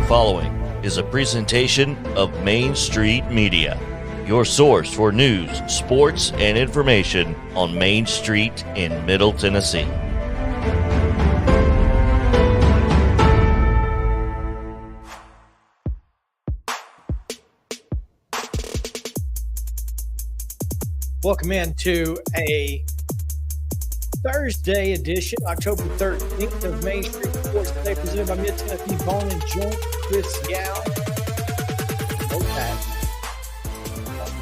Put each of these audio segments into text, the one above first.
following is a presentation of Main Street Media, your source for news, sports, and information on Main Street in Middle Tennessee. Welcome into a Thursday edition, October 13th of Main Street Sports Today, presented by Mid-Tennessee Bone and Joint. Chris Yao, on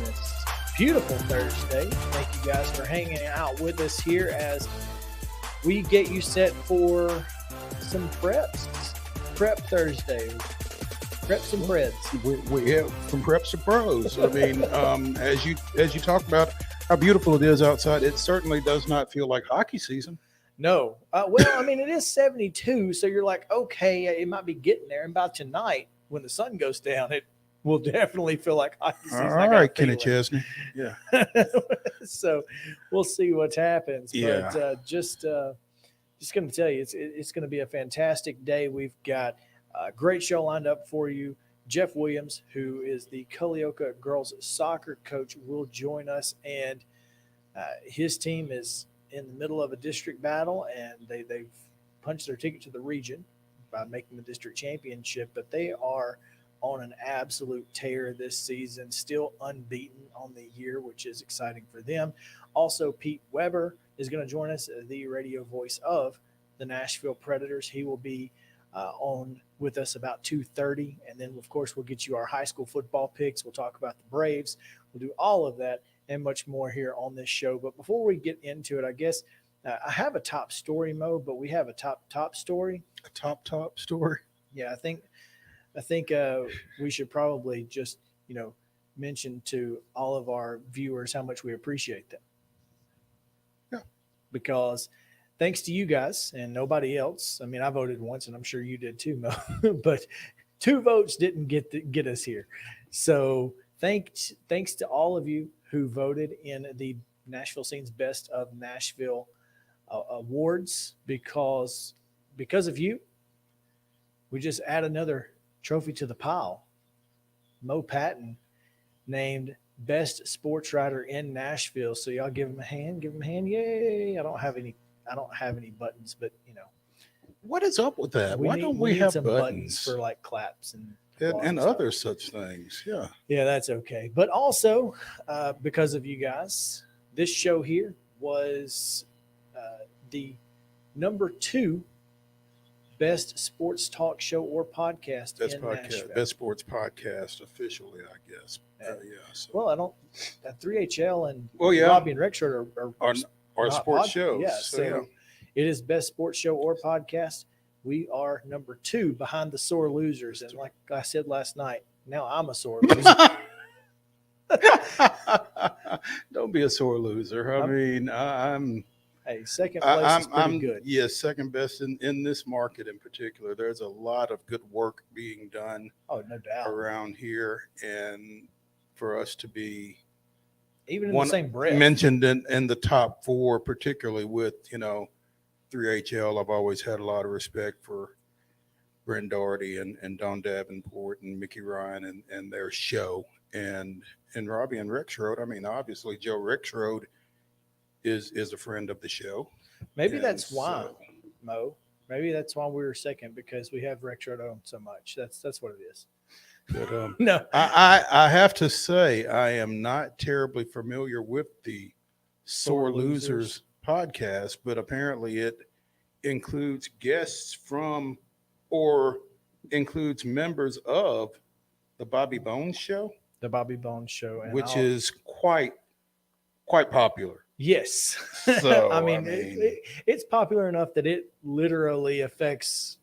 this beautiful Thursday. Thank you guys for hanging out with us here as we get you set for some preps. Prep Thursday. Preps and PREDS. We have from preps to pros. I mean, as you talk about how beautiful it is outside, it certainly does not feel like hockey season. No. Well, I mean, it is 72, so you're like, okay, it might be getting there. And by tonight, when the sun goes down, it will definitely feel like hockey season. All right, Kenny Chesney. Yeah. So we'll see what happens. Yeah. But just going to tell you, it's going to be a fantastic day. We've got a great show lined up for you. Jeff Williams, who is the CULLEOKA girls soccer coach, will join us, and his team is in the middle of a district battle, and they've punched their ticket to the region by making the district championship, but they are on an absolute tear this season, still unbeaten on the year, which is exciting for them. Also, Pete Weber is going to join us, the radio voice of the Nashville Predators. He will be on with us about 2:30, and then of course we'll get you our high school football picks. We'll talk about the Braves. We'll do all of that and much more here on this show. But before we get into it, I guess I have a top story, Mo, but we have a top story. A top story. Yeah, I think we should probably just mention to all of our viewers how much we appreciate them. Yeah, because thanks to you guys and nobody else. I mean, I voted once, and I'm sure you did too, Mo. But 2 votes didn't get us here. So thanks to all of you who voted in the Nashville Scene's Best of Nashville awards. Because of you, we just add another trophy to the pile. Mo Patton named Best Sports Writer in Nashville. So y'all give him a hand. Yay! I don't have any buttons, but what is up with that? Why don't we need have some buttons for like claps and other such things? Yeah, that's okay. But also, because of you guys, this show here was the number 2 best sports talk show or podcast in Nashville. Best sports podcast officially, I guess. So. Well, I don't. 3HL and yeah. Robbie and Rick are sports shows. Yeah, so it is best sports show or podcast. We are number 2 behind the sore losers, and like I said last night, now I'm a sore loser. Don't be a sore loser. I'm second place is pretty good. Yes, second best in this market in particular. There's a lot of good work being done. Oh, no doubt. Around here, and for us to be even in the same breath mentioned in the top 4, particularly with 3HL. I've always had a lot of respect for Brent Doherty and Don Davenport and Mickey Ryan and their show, and Robbie and Rexroad. I mean, obviously Joe Rexroad is a friend of the show. Maybe that's why, Mo. Maybe that's why we were second, because we have Rexroad on so much. That's what it is. But, no, I have to say I am not terribly familiar with the Sore Losers podcast, but apparently it includes guests from or includes members of the Bobby Bones Show. The Bobby Bones Show, which is quite popular. Yes. So I mean, it's popular enough that it literally affects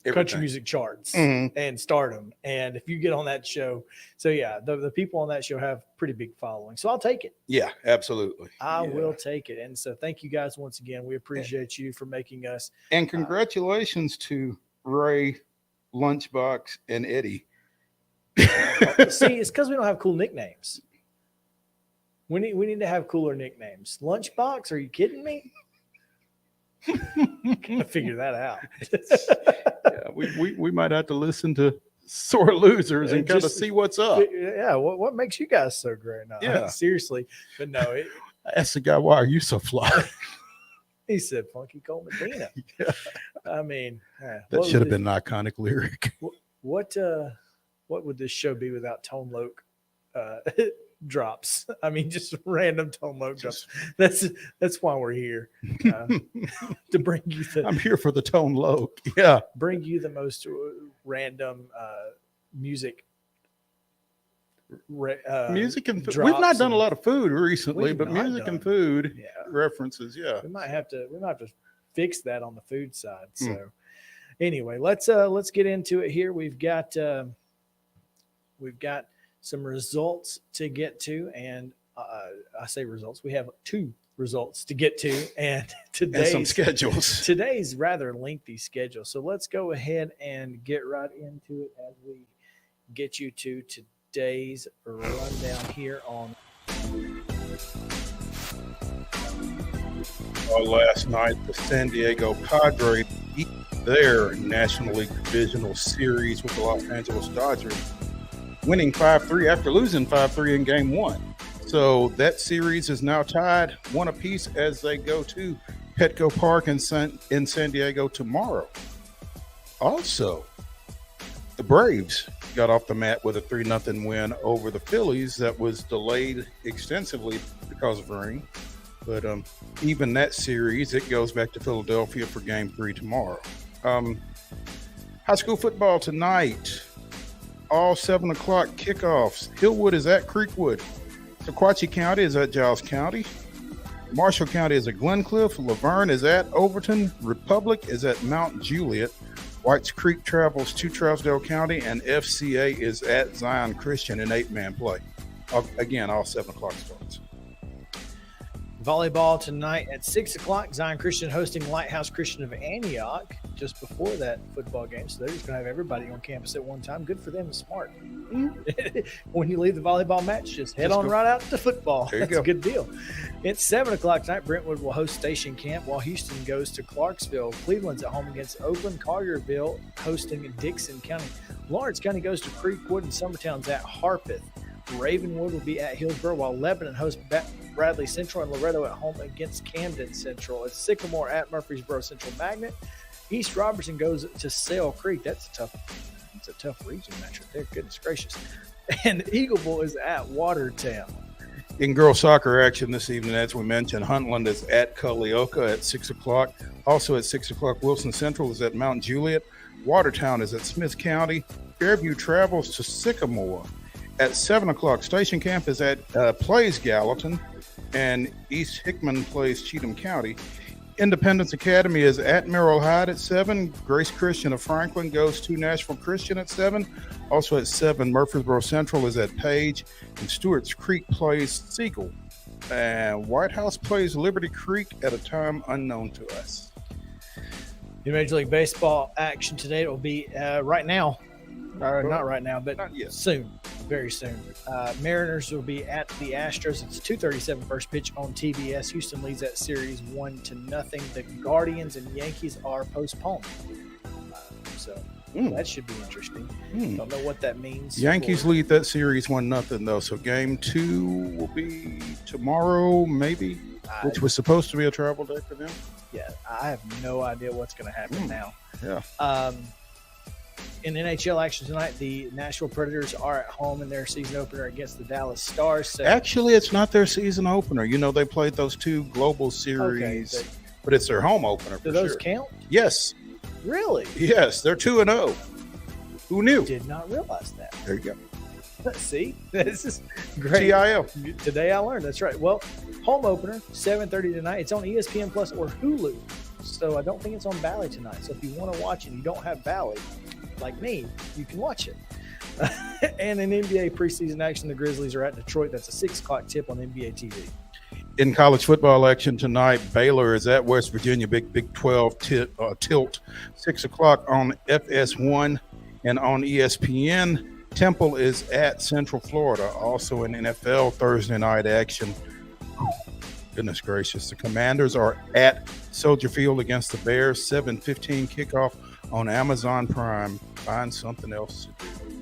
country music charts and stardom. And if you get on that show, so yeah, the people on that show have pretty big following. So I'll take it. Yeah, absolutely. I will take it. And so thank you guys once again. We appreciate you for making us. And congratulations to Ray, Lunchbox, and Eddie. See, it's because we don't have cool nicknames. We need to have cooler nicknames. Lunchbox? Are you kidding me? Gotta figure that out. we might have to listen to sore losers and kind of Just- see what's up. Yeah, what makes you guys so great now? Yeah. Seriously. But no, I asked the guy, "Why are you so fly?" he said Funky Cole Medina. Yeah. I mean, That should have been an iconic lyric. What would this show be without Tone Loc drops? I mean, just random Tone Loc drops. That's why we're here, to bring you I'm here for the Tone Loc. Yeah, bring you the most random music. Music and food. drops We've not done a and- lot of food recently, We've but not music and done. food Yeah, references. Yeah, we might have to fix that on the food side. Hmm. So anyway, let's get into it here. We've got some results to get to, and I say results. We have 2 results to get to, and and some schedules. today's rather lengthy schedule. So let's go ahead and get right into it as we get you to today's rundown here on. Last night, the San Diego Padres beat their National League Divisional Series with the Los Angeles Dodgers, winning 5-3 after losing 5-3 in Game 1. So that series is now tied 1 apiece as they go to Petco Park in San Diego tomorrow. Also, the Braves got off the mat with a 3-0 win over the Phillies that was delayed extensively because of rain. But even that series, it goes back to Philadelphia for Game 3 tomorrow. High school football tonight, all 7 o'clock kickoffs. Hillwood is at Creekwood. Sequatchie County is at Giles County. Marshall County is at Glencliff. Laverne is at Overton. Republic is at Mount Juliet. Whites Creek travels to Trousdale County, and FCA is at Zion Christian in 8-man play. Again, all 7 o'clock starts. Volleyball tonight at 6 o'clock. Zion Christian hosting Lighthouse Christian of Antioch just before that football game. So they're just going to have everybody on campus at one time. Good for them and smart. When you leave the volleyball match, just head on right out to football. There you That's go. a good deal. It's 7 o'clock tonight. Brentwood will host Station Camp while Houston goes to Clarksville. Cleveland's at home against Oakland. Collierville hosting Dixon County. Lawrence County goes to Creekwood, and Summertown's at Harpeth. Ravenwood will be at Hillsborough, while Lebanon hosts Bradley Central, and Loretto at home against Camden Central. It's Sycamore at Murfreesboro Central Magnet. East Robertson goes to Sale Creek. It's a tough region match right there. Goodness gracious. And Eagleville is at Watertown. In girls soccer action this evening, as we mentioned, Huntland is at Cullleoka at 6 o'clock. Also at 6 o'clock, Wilson Central is at Mount Juliet. Watertown is at Smith County. Fairview travels to Sycamore. At 7 o'clock, Station Camp is at plays Gallatin, and East Hickman plays Cheatham County. Independence Academy is at Merrill Hyde at 7. Grace Christian of Franklin goes to Nashville Christian at 7. Also at 7, Murfreesboro Central is at Page, and Stewart's Creek plays Siegel. And White House plays Liberty Creek at a time unknown to us. In Major League Baseball action today, it will be right now. Not right now, but Not yet. soon, very soon. Mariners will be at the Astros. It's 2:37 first pitch on TBS. Houston leads that series 1-0. The Guardians and Yankees are postponed. So that should be interesting. Don't know what that means. Yankees for- lead that series 1-0 though. So Game 2 will be tomorrow, maybe, which was supposed to be a travel day for them. Yeah, I have no idea what's going to happen now. Yeah. In NHL action tonight, the Nashville Predators are at home in their season opener against the Dallas Stars. So, Actually, it's not their season opener. You know, they played those 2 global series, but it's their home opener for do those sure. count? Yes. Really? Yes, they're 2-0. Who knew? Did not realize that. There you go. See, this is great. TIL. Today I learned. That's right. Well, home opener, 7:30 tonight. It's on ESPN Plus or Hulu. So I don't think it's on Bally tonight. So if you want to watch it and you don't have Bally, like me, you can watch it. And in NBA preseason action, the Grizzlies are at Detroit. That's a 6 o'clock tip on NBA TV. In college football action tonight, Baylor is at West Virginia, Big 12 tilt, 6 o'clock on FS1 and on ESPN. Temple is at Central Florida. Also in NFL Thursday night action. Goodness gracious. The Commanders are at Soldier Field against the Bears. 7:15 kickoff on Amazon Prime. Find something else to do.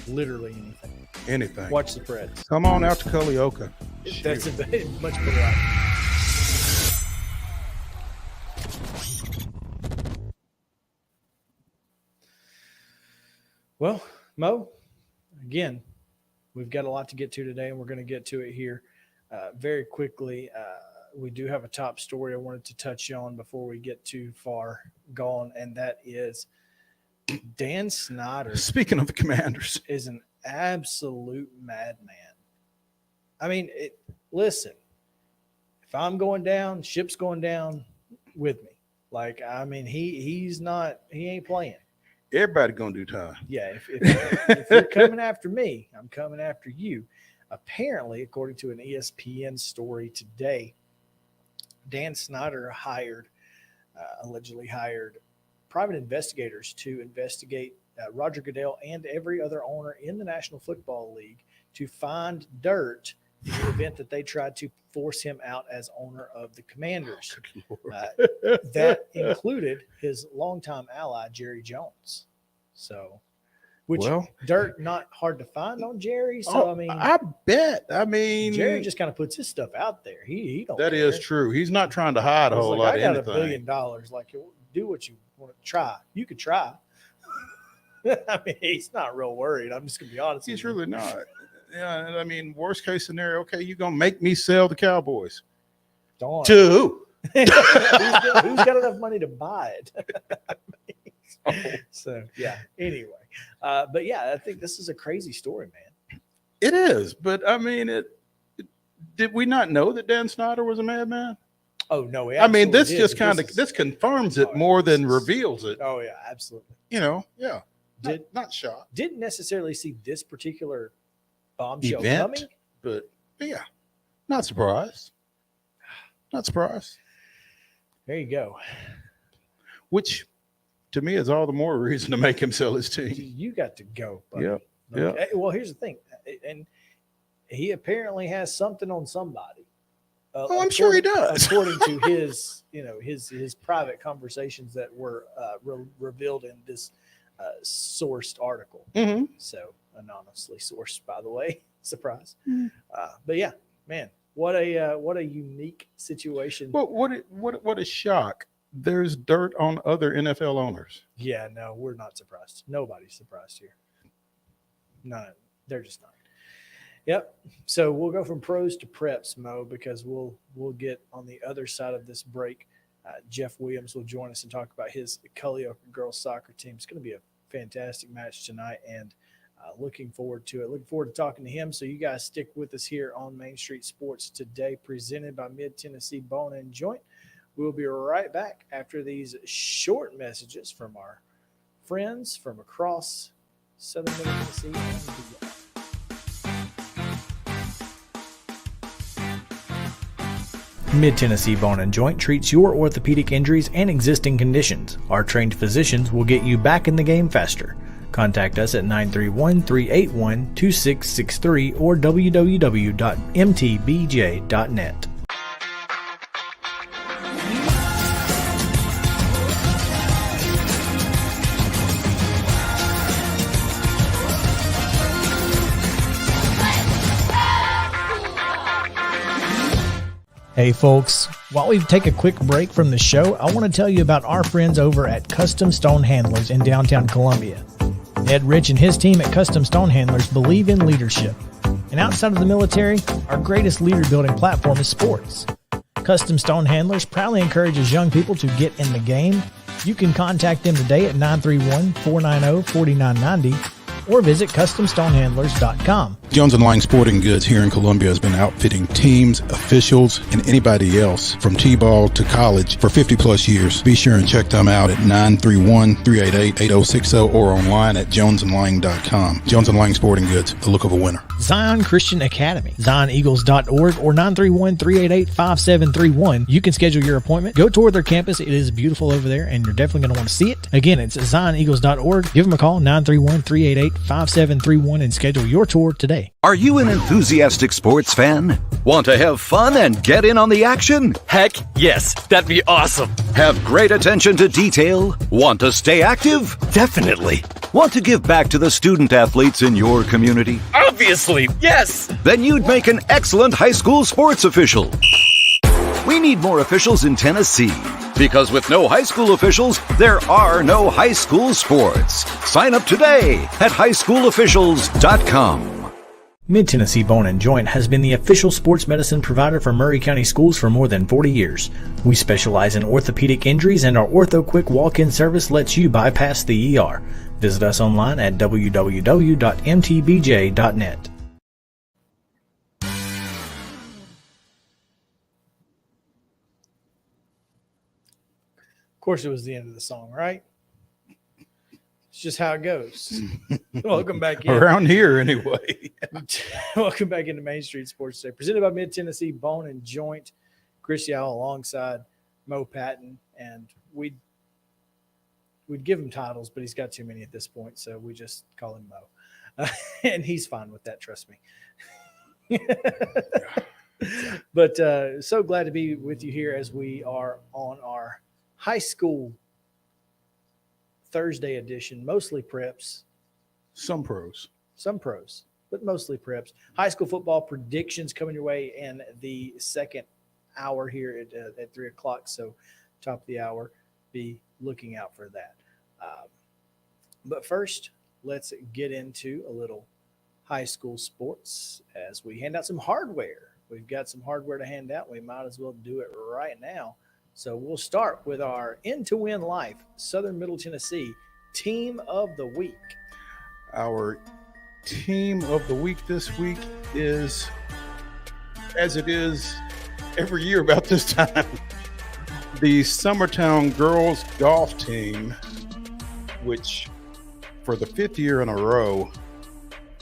Literally anything. Anything. Watch the PREDS. Come on out to CULLEOKA. That's a much better option. Well, Mo, again, we've got a lot to get to today, and we're going to get to it here very quickly. We do have a top story I wanted to touch on before we get too far gone, and that is Dan Snyder. Speaking of the Commanders, is an absolute madman. I mean, listen, if I'm going down, ship's going down with me. Like, I mean, he ain't playing. everybody gonna do time. Yeah, if you're coming after me, I'm coming after you. Apparently, according to an ESPN story today, Dan Snyder allegedly hired private investigators to investigate Roger Goodell and every other owner in the National Football League to find dirt in the event that they tried to force him out as owner of the Commanders. That included his longtime ally, Jerry Jones. So, dirt not hard to find on Jerry. So, I bet. I mean, Jerry just kind of puts his stuff out there. He don't. That care. is true. He's not trying to hide a whole lot of anything. I got $1 billion. Like, do what you want to try. You could try. I mean, he's not real worried. I'm just gonna be honest. He's really not. Yeah, I mean, worst case scenario. Okay, you're gonna make me sell the Cowboys. Darn. To who? who's got enough money to buy it? So yeah. Anyway, but yeah, I think this is a crazy story, man. It is, but I mean, did we not know that Dan Snyder was a madman? Oh no, I mean, this just kind of this confirms it more than reveals it. Oh yeah, absolutely. Yeah. Not shocked. Didn't necessarily see this particular bombshell event coming, but yeah, not surprised. Not surprised. There you go. Which, to me, is all the more reason to make him sell his team. You got to go, buddy. Yeah. Okay. Well, here's the thing, and he apparently has something on somebody. I'm sure he does. According to his, his private conversations that were revealed in this sourced article. Mm-hmm. So anonymously sourced, by the way. Surprise. Mm-hmm. But yeah, man, what a unique situation. Well, what a shock. There's dirt on other NFL owners. Yeah, no, we're not surprised. Nobody's surprised here. No, they're just not. Yep. So we'll go from pros to preps, Mo, because we'll get on the other side of this break. Jeff Williams will join us and talk about his CULLEOKA girls soccer team. It's going to be a fantastic match tonight, and looking forward to it. Looking forward to talking to him. So you guys stick with us here on Main Street Sports Today, presented by Mid-Tennessee Bone and Joint. We'll be right back after these short messages from our friends from across Southern Middle Tennessee and beyond. Mid-Tennessee Bone and Joint treats your orthopedic injuries and existing conditions. Our trained physicians will get you back in the game faster. Contact us at 931-381-2663 or www.mtbj.net. Hey folks, while we take a quick break from the show, I want to tell you about our friends over at Custom Stone Handlers in downtown Columbia. Ed Rich and his team at Custom Stone Handlers believe in leadership. And outside of the military, our greatest leader building platform is sports. Custom Stone Handlers proudly encourages young people to get in the game. You can contact them today at 931-490-4990 or visit CustomStonehandlers.com. Jones & Lang Sporting Goods here in Columbia has been outfitting teams, officials, and anybody else from T-ball to college for 50-plus years. Be sure and check them out at 931-388-8060 or online at jonesandlang.com. Jones & Lang Sporting Goods, the look of a winner. Zion Christian Academy, ZionEagles.org or 931-388-5731. You can schedule your appointment. Go tour their campus. It is beautiful over there, and you're definitely going to want to see it. Again, it's ZionEagles.org. Give them a call, 931-388-5731. 888-5731 and schedule your tour today. Are you an enthusiastic sports fan? Want to have fun and get in on the action? Heck, yes. That'd be awesome. Have great attention to detail? Want to stay active? Definitely. Want to give back to the student athletes in your community? Obviously, yes. Then you'd make an excellent high school sports official. We need more officials in Tennessee, because with no high school officials, there are no high school sports. Sign up today at highschoolofficials.com. Mid-Tennessee Bone and Joint has been the official sports medicine provider for Maury County Schools for more than 40 years. We specialize in orthopedic injuries, and our Ortho Quick walk-in service lets you bypass the ER. Visit us online at www.mtbj.net. Of course, it was the end of the song, right? It's just how it goes. Welcome back in. Around here, anyway. Welcome back into Main Street Sports Today, presented by Mid-Tennessee Bone and Joint. Chris Yao alongside Mo Patton, and we'd give him titles, but he's got too many at this point, so we just call him Mo. And he's fine with that, trust me. But so glad to be with you here as we are on our high school Thursday edition, mostly preps. Some pros, but mostly preps. High school football predictions coming your way in the second hour here at 3 o'clock. So top of the hour, be looking out for that. But first, let's get into a little high school sports as we hand out some hardware. We've got some hardware to hand out. We might as well do it right now. So we'll start with our In to Win Life Southern Middle Tennessee Team of the Week. Our team of the week this week is, as it is every year about this time, the Summertown Girls Golf Team, which for the 5th year in a row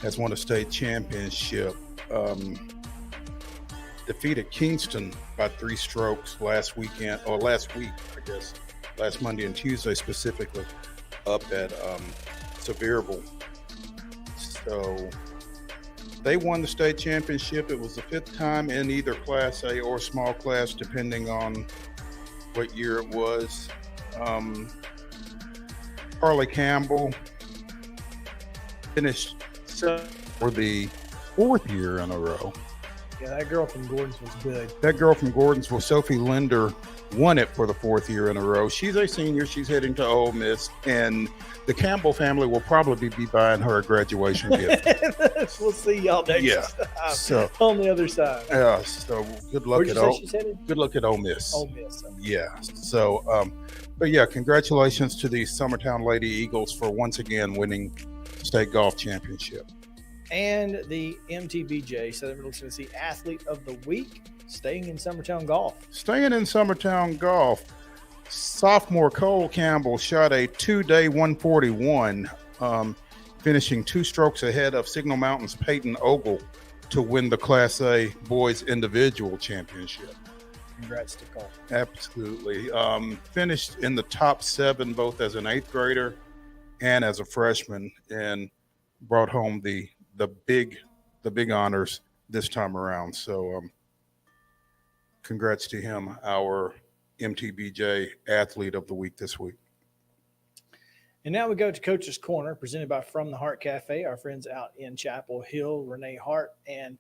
has won a state championship. Defeated Kingston by 3 strokes last week, I guess, last Monday and Tuesday specifically, up at Sevierville. So they won the state championship. It was the 5th time in either Class A or small class, depending on what year it was. Harley Campbell finished for the 4th year in a row. Yeah, that girl from Gordonsville was good. That girl from Gordonsville, Sophie Linder, won it for the 4th year in a row. She's a senior. She's heading to Ole Miss, and the Campbell family will probably be buying her a graduation gift. We'll see y'all next time. So on the other side. Yeah. So good luck Where'd at you say she's headed? Good luck at Ole Miss. Ole Miss. Okay. Yeah. So, but yeah, congratulations to the Summertown Lady Eagles for once again winning state golf championship. And the MTBJ Southern Middle Tennessee Athlete of the Week, staying in Summertown Golf. Staying in Summertown Golf, sophomore Cole Campbell shot a 2-day 141, finishing 2 strokes ahead of Signal Mountain's Peyton Ogle to win the Class A Boys Individual Championship. Congrats to Cole. Absolutely. Finished in the top 7 both as an 8th grader and as a freshman, and brought home the big honors this time around. So congrats to him, our MTBJ Athlete of the Week this week. And now we go to Coach's Corner, presented by From the Heart Cafe, our friends out in Chapel Hill, Renee Hart. And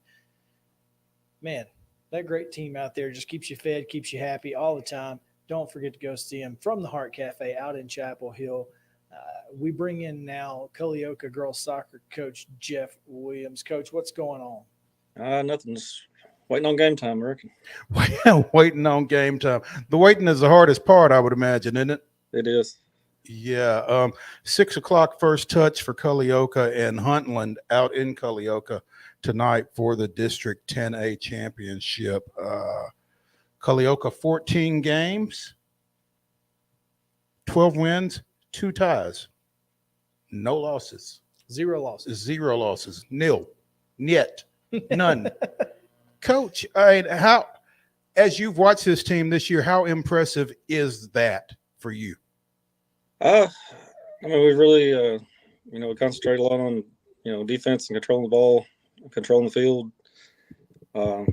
man, that great team out there just keeps you fed, keeps you happy all the time. Don't forget to go see them, From the Heart Cafe out in Chapel Hill. We bring in now CULLEOKA girls soccer coach Jeff Williams. Coach, what's going on? Nothing. Just waiting on game time, I reckon. Waiting on game time. The waiting is the hardest part, I would imagine, isn't it? It is. Yeah. 6 o'clock first touch for CULLEOKA and Huntland out in CULLEOKA tonight for the District 10A championship. CULLEOKA 14 games, 12 wins, 2 ties. No losses. 0 losses. 0 losses. Nil. Niet. None. Coach, how, as you've watched this team this year, how impressive is that for you? I mean, we've really we concentrate a lot on, defense and controlling the ball, controlling the field. Got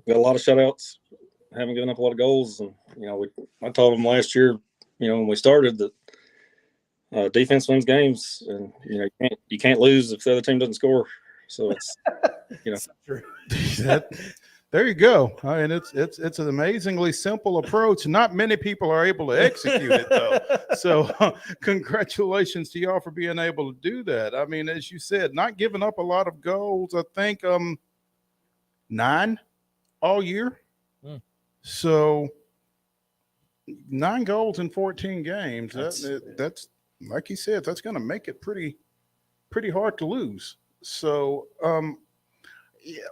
a lot of shutouts, haven't given up a lot of goals. And, I told them last year, when we started that defense wins games, and, you can't lose if the other team doesn't score. So it's, True. There you go. I mean, it's an amazingly simple approach. Not many people are able to execute it, though. So congratulations to y'all for being able to do that. I mean, as you said, not giving up a lot of goals. I think 9 all year. So 9 goals in 14 games. That's like you said, that's going to make it pretty hard to lose. So yeah.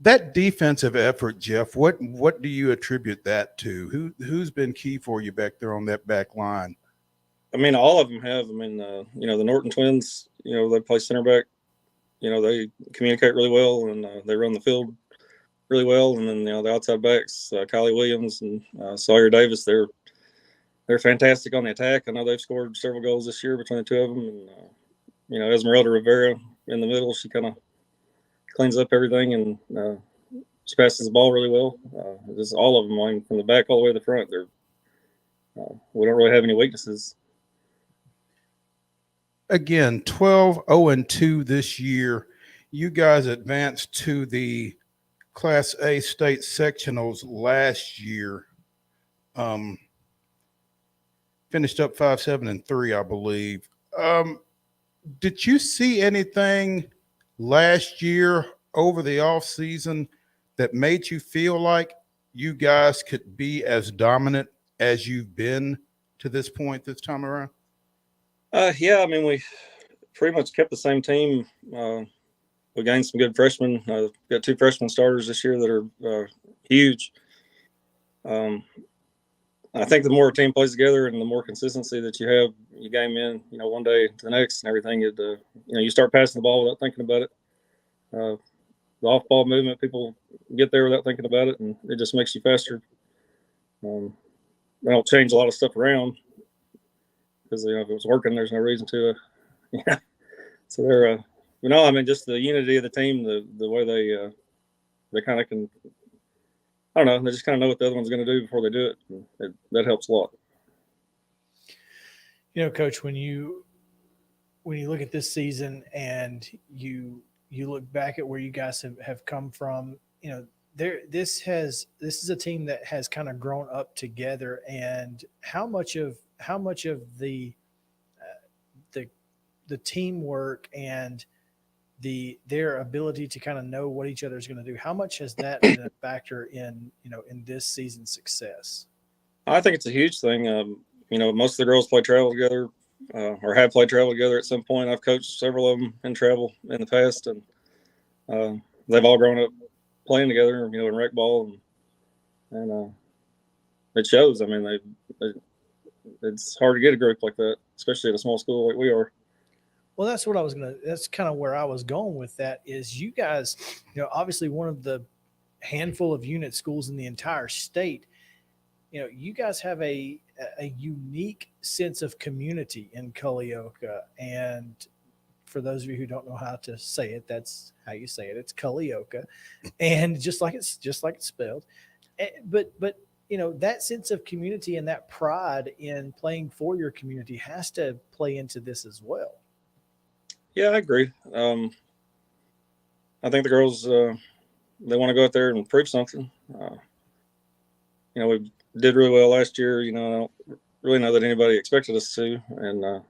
That defensive effort, Jeff, what do you attribute that to? Who's been key for you back there on that back line? I mean, all of them have. I mean, the Norton twins, they play center back. They communicate really well, and they run the field really well. And then, the outside backs, Kylie Williams and Sawyer Davis, they're fantastic on the attack. I know they've scored several goals this year between the two of them. And, Esmeralda Rivera in the middle, she kind of cleans up everything, and she passes the ball really well. Just all of them, like, from the back all the way to the front. We don't really have any weaknesses. Again, 12-0-2 this year. You guys advanced to the Class A state sectionals last year. Finished up 5-7-3, I believe. Did you see anything last year over the off season that made you feel like you guys could be as dominant as you've been to this point this time around? Yeah, I mean, we pretty much kept the same team. We gained some good freshmen. Got 2 freshman starters this year that are huge. I think the more a team plays together and the more consistency that you have, you game in, one day to the next and everything, you start passing the ball without thinking about it. The off-ball movement, people get there without thinking about it, and it just makes you faster. They don't change a lot of stuff around because, if it was working, there's no reason to. So they're, I mean, just the unity of the team, the way they kind of can. I don't know. They just kind of know what the other one's going to do before they do it. That helps a lot. Coach, when you look at this season and you look back at where you guys have come from, this is a team that has kind of grown up together. And how much of the teamwork and their ability to kind of know what each other is going to do, how much has that been a factor in this season's success? I think it's a huge thing. Most of the girls play travel together or have played travel together at some point. I've coached several of them in travel in the past, and they've all grown up playing together, in rec ball, and it shows. I mean, it's hard to get a group like that, especially at a small school like we are. Well, that's kind of where I was going with that is you guys, obviously one of the handful of unit schools in the entire state, you guys have a unique sense of community in Cullleoka. And for those of you who don't know how to say it, that's how you say it. It's Cullleoka. And just like it's spelled. But that sense of community and that pride in playing for your community has to play into this as well. Yeah, I agree. I think the girls, they want to go out there and prove something. We did really well last year. I don't really know that anybody expected us to. And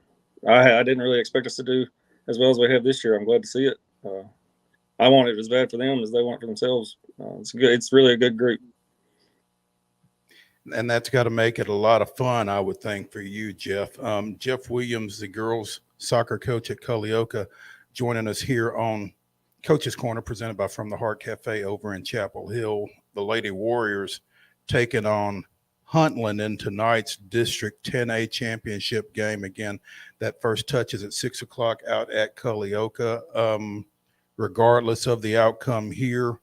I didn't really expect us to do as well as we have this year. I'm glad to see it. I want it as bad for them as they want it for themselves. It's really a good group. And that's got to make it a lot of fun, I would think, for you, Jeff. Jeff Williams, the girls' soccer coach at Cullleoka, joining us here on Coach's Corner, presented by From the Heart Cafe over in Chapel Hill. The Lady Warriors taking on Huntland in tonight's District 10A championship game. Again, that first touch is at 6 o'clock out at Cullleoka. Regardless of the outcome here,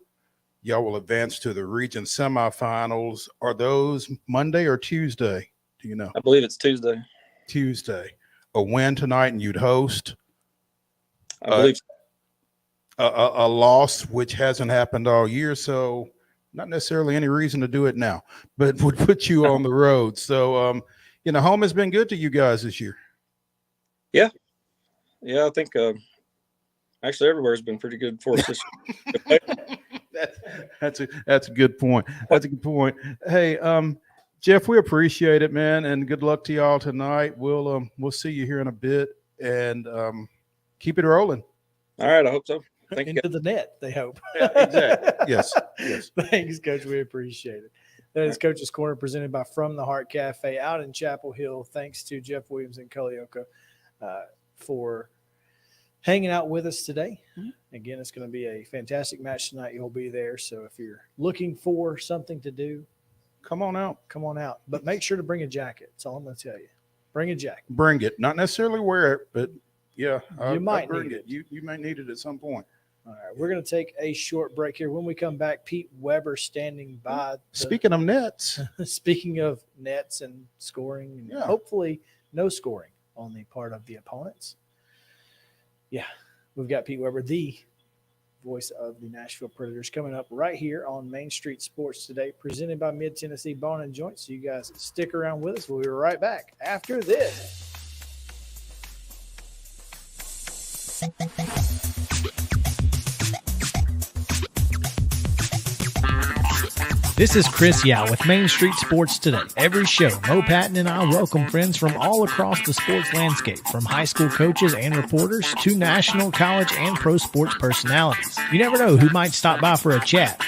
y'all will advance to the region semifinals. Are those Monday or Tuesday? Do you know? I believe it's Tuesday. Tuesday. A win tonight and you'd host I believe a loss which hasn't happened all year, so not necessarily any reason to do it now, but would put you on the road. So, home has been good to you guys this year. Yeah, I think actually everywhere has been pretty good for us this year. That's a good point. That's a good point. Hey, Jeff, we appreciate it, man, and good luck to y'all tonight. We'll see you here in a bit, and keep it rolling. All right, I hope so. Thank you. Into the net, they hope. Yeah, exactly. Yes. Thanks, Coach. We appreciate it. That is Coach's Corner presented by From the Heart Cafe out in Chapel Hill. Thanks to Jeff Williams and CULLEOKA for hanging out with us today. Again, it's going to be a fantastic match tonight. You'll be there. So if you're looking for something to do, come on out. But make sure to bring a jacket. That's all I'm going to tell you. Bring a jacket. Bring it. Not necessarily wear it, but yeah, you might bring need it. You may need it at some point. All right, we're going to take a short break here. When we come back, Pete Weber standing by. Speaking of nets. Speaking of nets and scoring, and hopefully no scoring on the part of the opponents. Yeah, we've got Pete Weber, the voice of the Nashville Predators, coming up right here on Main Street Sports Today, presented by Mid-Tennessee Bone and Joint. So you guys stick around with us. We'll be right back after this. This is Chris Yao with Main Street Sports Today. Every show, Mo Patton and I welcome friends from all across the sports landscape, from high school coaches and reporters to national, college, and pro sports personalities. You never know who might stop by for a chat.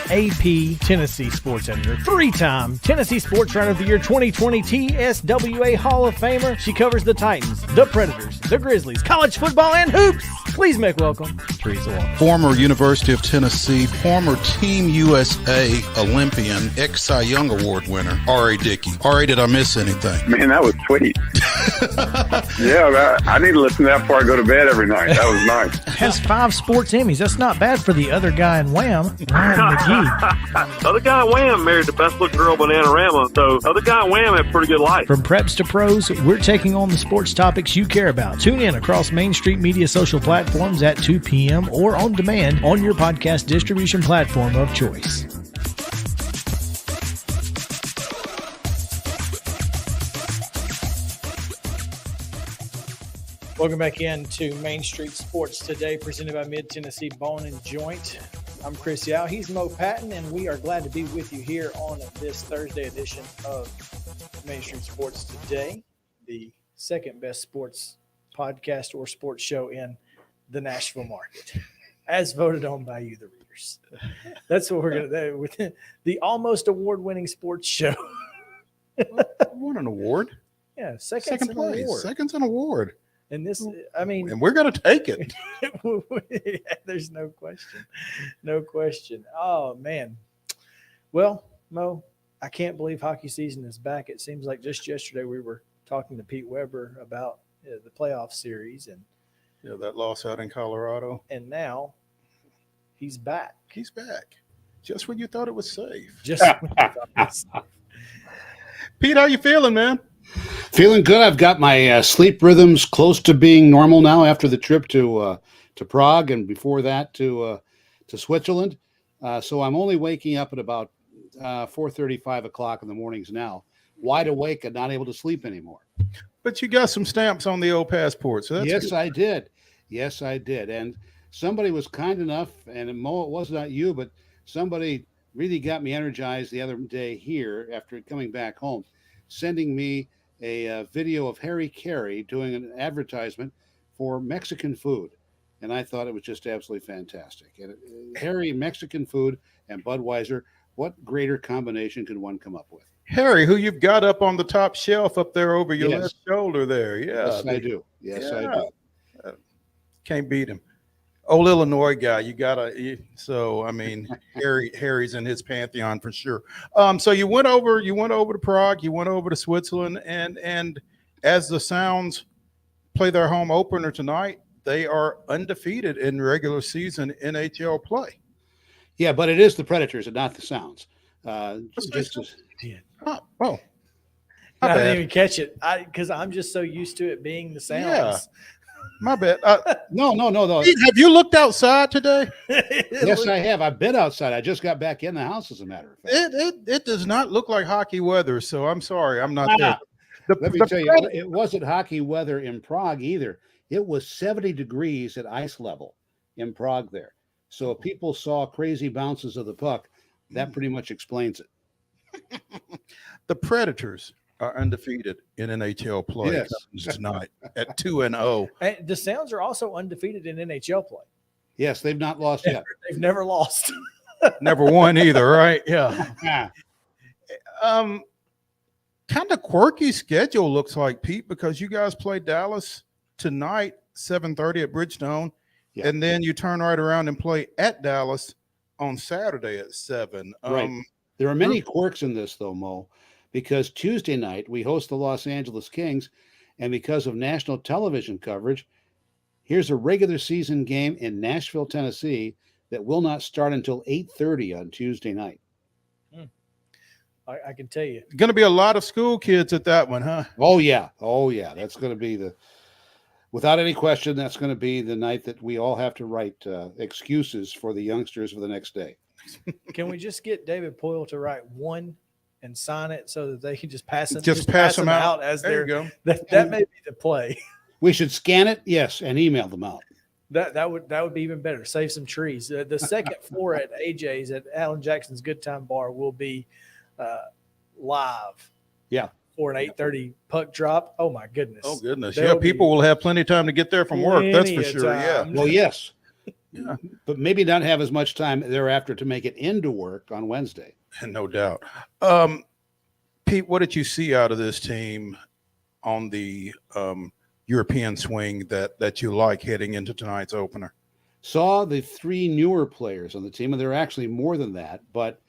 AP Tennessee sports editor, three-time Tennessee Sports Writer of the Year 2020 TSWA Hall of Famer. She covers the Titans, the Predators, the Grizzlies, college football, and hoops. Please make welcome Teresa Walker. Former University of Tennessee, former Team USA Olympian, ex-Cy Young Award winner, R.A. Dickey. R.A., did I miss anything? Man, that was sweet. Yeah, I need to listen to that before I go to bed every night. That was nice. Has 5 sports Emmys. That's not bad for the other guy in Wham, Ryan McGee. Other guy in Wham married the best looking girl, Bananarama. So other guy in Wham had a pretty good life. From preps to pros, we're taking on the sports topics you care about. Tune in across Main Street Media social platforms at 2 p.m. or on demand on your podcast distribution platform of choice. Welcome back into Main Street Sports Today, presented by Mid-Tennessee Bone and Joint. I'm Chris Yao. He's Mo Patton, and we are glad to be with you here on this Thursday edition of Main Street Sports Today, the second best sports podcast or sports show in the Nashville market, as voted on by you, the readers. That's what we're going to do with the almost award-winning sports show. Won an award? Yeah, second place. Award. Second's an award. And this, I mean, and we're going to take it. There's no question. No question. Oh, man. Well, Mo, I can't believe hockey season is back. It seems like just yesterday we were talking to Pete Weber about the playoff series and that loss out in Colorado. And now he's back. He's back. Just when you thought it was safe. Just when you thought it was safe. Pete, how you feeling, man? Feeling good. I've got my sleep rhythms close to being normal now after the trip to Prague and before that to Switzerland. So I'm only waking up at about 4:30, 5 o'clock in the mornings now, wide awake and not able to sleep anymore. But you got some stamps on the old passport. So that's yes, good. I did. Yes, I did. And somebody was kind enough, and Mo, it was not you, but somebody really got me energized the other day here after coming back home, sending me a video of Harry Carey doing an advertisement for Mexican food. And I thought it was just absolutely fantastic. And Harry, Mexican food, and Budweiser, what greater combination could one come up with? Harry, who you've got up on the top shelf up there over your left shoulder there. Yeah. Yes, I do. Yes, I do. Can't beat him. Old Illinois guy, you gotta. So I mean, Harry's in his pantheon for sure. So you went over to Prague, you went over to Switzerland, and as the Sounds play their home opener tonight, they are undefeated in regular season NHL play. Yeah, but it is the Predators and not the Sounds. I didn't even catch it because I'm just so used to it being the Sounds. My bad. No. Pete, have you looked outside today? Yes, I have. I've been outside. I just got back in the house, as a matter of fact. It does not look like hockey weather, so I'm sorry, I'm not there. Let me tell you, it wasn't hockey weather in Prague either. It was 70 degrees at ice level in Prague there. So if people saw crazy bounces of the puck, that pretty much explains it. The Predators are undefeated in NHL play tonight at 2-0. And the Sounds are also undefeated in NHL play. Yes, they've not lost yet. They've never lost. Never won either, right? Yeah. Kind of quirky schedule looks like, Pete, because you guys play Dallas tonight, 7:30 at Bridgestone, and then you turn right around and play at Dallas on Saturday at 7. Right. There are many quirks in this, though, Mo, because Tuesday night we host the Los Angeles Kings, and because of national television coverage, here's a regular season game in Nashville, Tennessee, that will not start until 8:30 on Tuesday night. I can tell you. Going to be a lot of school kids at that one, huh? Oh, yeah. That's going to be without any question, that's going to be the night that we all have to write excuses for the youngsters for the next day. Can we just get David Poyle to write one and sign it so that they can just pass it? Just pass them out as there you go. That may be the play. We should scan it, yes, and email them out. That would be even better. Save some trees. The second floor at AJ's at Alan Jackson's Good Time Bar will be live. Yeah. For an 8:30 puck drop. Oh my goodness. Oh goodness. There'll People will have plenty of time to get there from work. That's for sure. Yeah. Well, yes. Yeah. But maybe not have as much time thereafter to make it into work on Wednesday. No doubt. Pete, what did you see out of this team on the European swing that you like heading into tonight's opener? Saw the 3 newer players on the team, and there are actually more than that. But,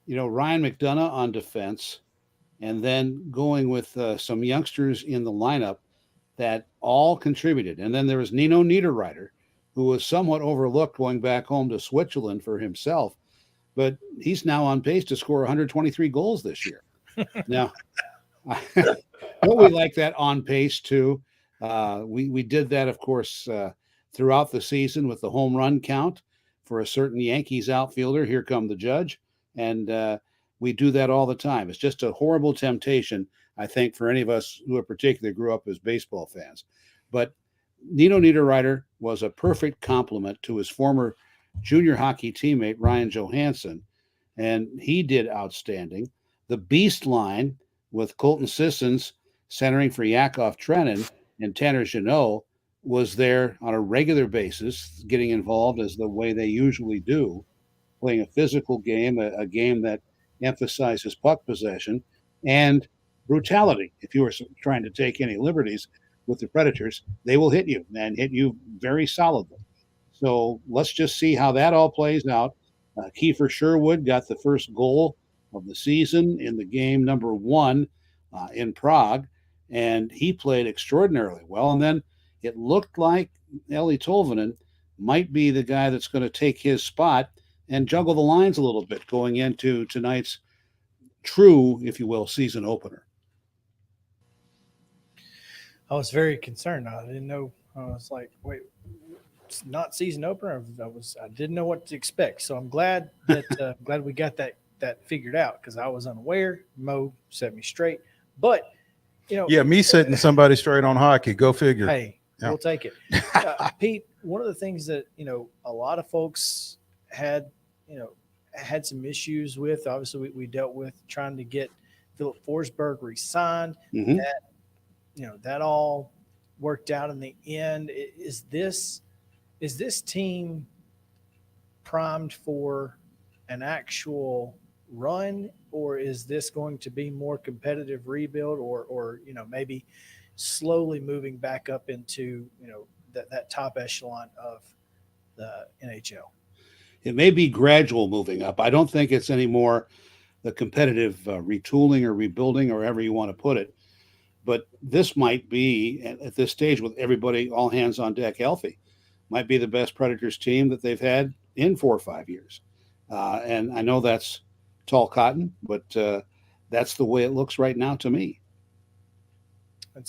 Ryan McDonough on defense, and then going with some youngsters in the lineup that all contributed. And then there was Nino Niederreiter, who was somewhat overlooked going back home to Switzerland for himself. But he's now on pace to score 123 goals this year. Now, don't we like that on pace too? We did that, of course, throughout the season with the home run count for a certain Yankees outfielder. Here come the judge. And we do that all the time. It's just a horrible temptation, I think, for any of us who in particular grew up as baseball fans. But Nino Niederreiter was a perfect complement to his former junior hockey teammate, Ryan Johansson, and he did outstanding. The beast line with Colton Sissons centering for Yakov Trenin and Tanner Jeannot was there on a regular basis, getting involved as the way they usually do, playing a physical game, a game that emphasizes puck possession and brutality. If you were trying to take any liberties with the Predators, they will hit you and hit you very solidly. So let's just see how that all plays out. Kiefer Sherwood got the first goal of the season in the game number 1 in Prague, and he played extraordinarily well. And then it looked like Eli Tolvanen might be the guy that's going to take his spot and juggle the lines a little bit going into tonight's true, if you will, season opener. I was very concerned. I didn't know. I was like, wait, it's not season opener. I didn't know what to expect. So I'm glad that glad we got that figured out, because I was unaware. Mo set me straight. But me setting somebody straight on hockey. Go figure. Hey, we'll take it. Pete, one of the things that a lot of folks had some issues with. Obviously, we dealt with trying to get Philip Forsberg re-signed. Mm-hmm. That all worked out in the end. Is this team primed for an actual run, or is this going to be more competitive rebuild, or maybe slowly moving back up into that top echelon of the NHL? It may be gradual moving up. I don't think it's anymore the competitive retooling or rebuilding, or however you want to put it. But this might be, at this stage, with everybody all hands on deck healthy, might be the best Predators team that they've had in 4 or 5 years. And I know that's tall cotton, but that's the way it looks right now to me.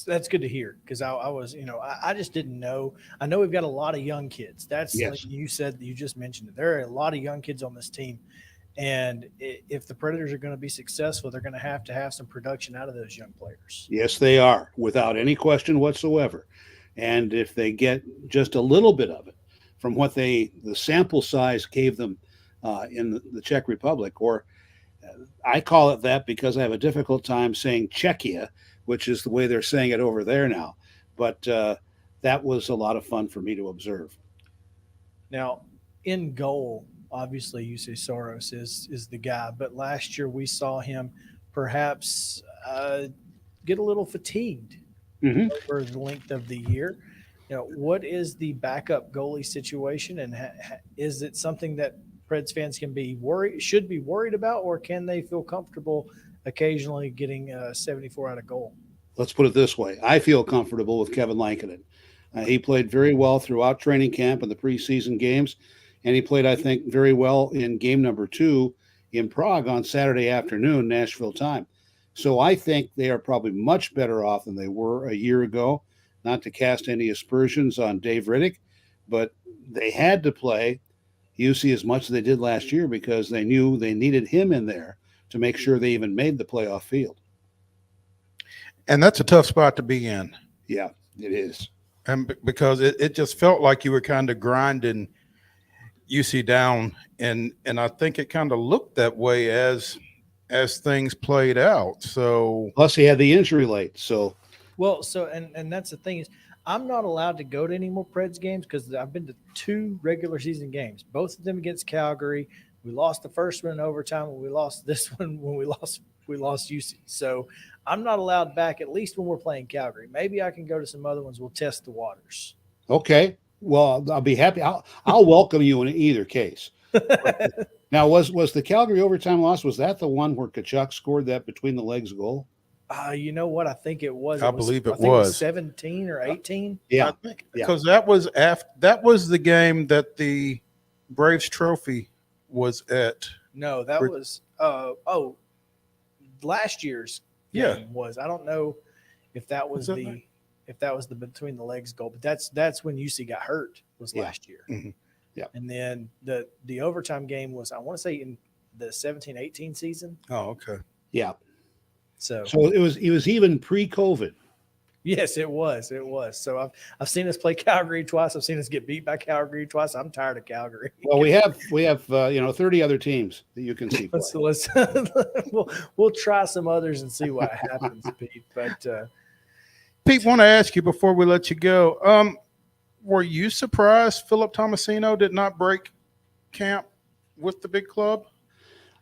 That's good to hear, because I was, I just didn't know. I know we've got a lot of young kids. That's Yes. like you said, you just mentioned it. There are a lot of young kids on this team. And if the Predators are going to be successful, they're going to have some production out of those young players. Yes, they are, without any question whatsoever. And if they get just a little bit of it from what the sample size gave them in the Czech Republic, or I call it that because I have a difficult time saying Czechia, which is the way they're saying it over there now. But that was a lot of fun for me to observe. Now, in goal, obviously, you say Soros is the guy, but last year we saw him perhaps get a little fatigued over the length of the year. What is the backup goalie situation, and is it something that Preds fans should be worried about, or can they feel comfortable occasionally getting 74 out of goal? Let's put it this way. I feel comfortable with Kevin Lankinen. He played very well throughout training camp and the preseason games, and he played, I think, very well in game number 2 in Prague on Saturday afternoon, Nashville time. So I think they are probably much better off than they were a year ago. Not to cast any aspersions on Dave Riddick, but they had to play UC as much as they did last year because they knew they needed him in there to make sure they even made the playoff field. And that's a tough spot to be in. Yeah, it is. And because it just felt like you were kind of grinding UC down, and I think it kind of looked that way as things played out. So plus he had the injury late. So and that's the thing is, I'm not allowed to go to any more Preds games because I've been to 2 regular season games, both of them against Calgary. We lost the first one in overtime, and we lost this one when we lost UC. So I'm not allowed back, at least when we're playing Calgary. Maybe I can go to some other ones. We'll test the waters. Okay. Well, I'll be happy. I'll welcome you in either case. Now, was the Calgary overtime loss, was that the one where Tkachuk scored that between the legs goal? You know what? I think it was. I believe it was 17 or 18. Yeah, because that was the game that the Braves trophy was at. No, that was last year's game was. I don't know if that was the between the legs goal, but that's when UC got hurt was last year. Mm-hmm. Yeah, and then the overtime game was, I want to say, in the 17-18 season. Oh, okay. Yeah. So it was even pre-COVID. Yes, it was. So I've seen us play Calgary twice. I've seen us get beat by Calgary twice. I'm tired of Calgary. Well, we have 30 other teams that you can see. Let's we'll try some others and see what happens, Pete. But Pete, want to ask you before we let you go. Were you surprised Philip Tomasino did not break camp with the big club?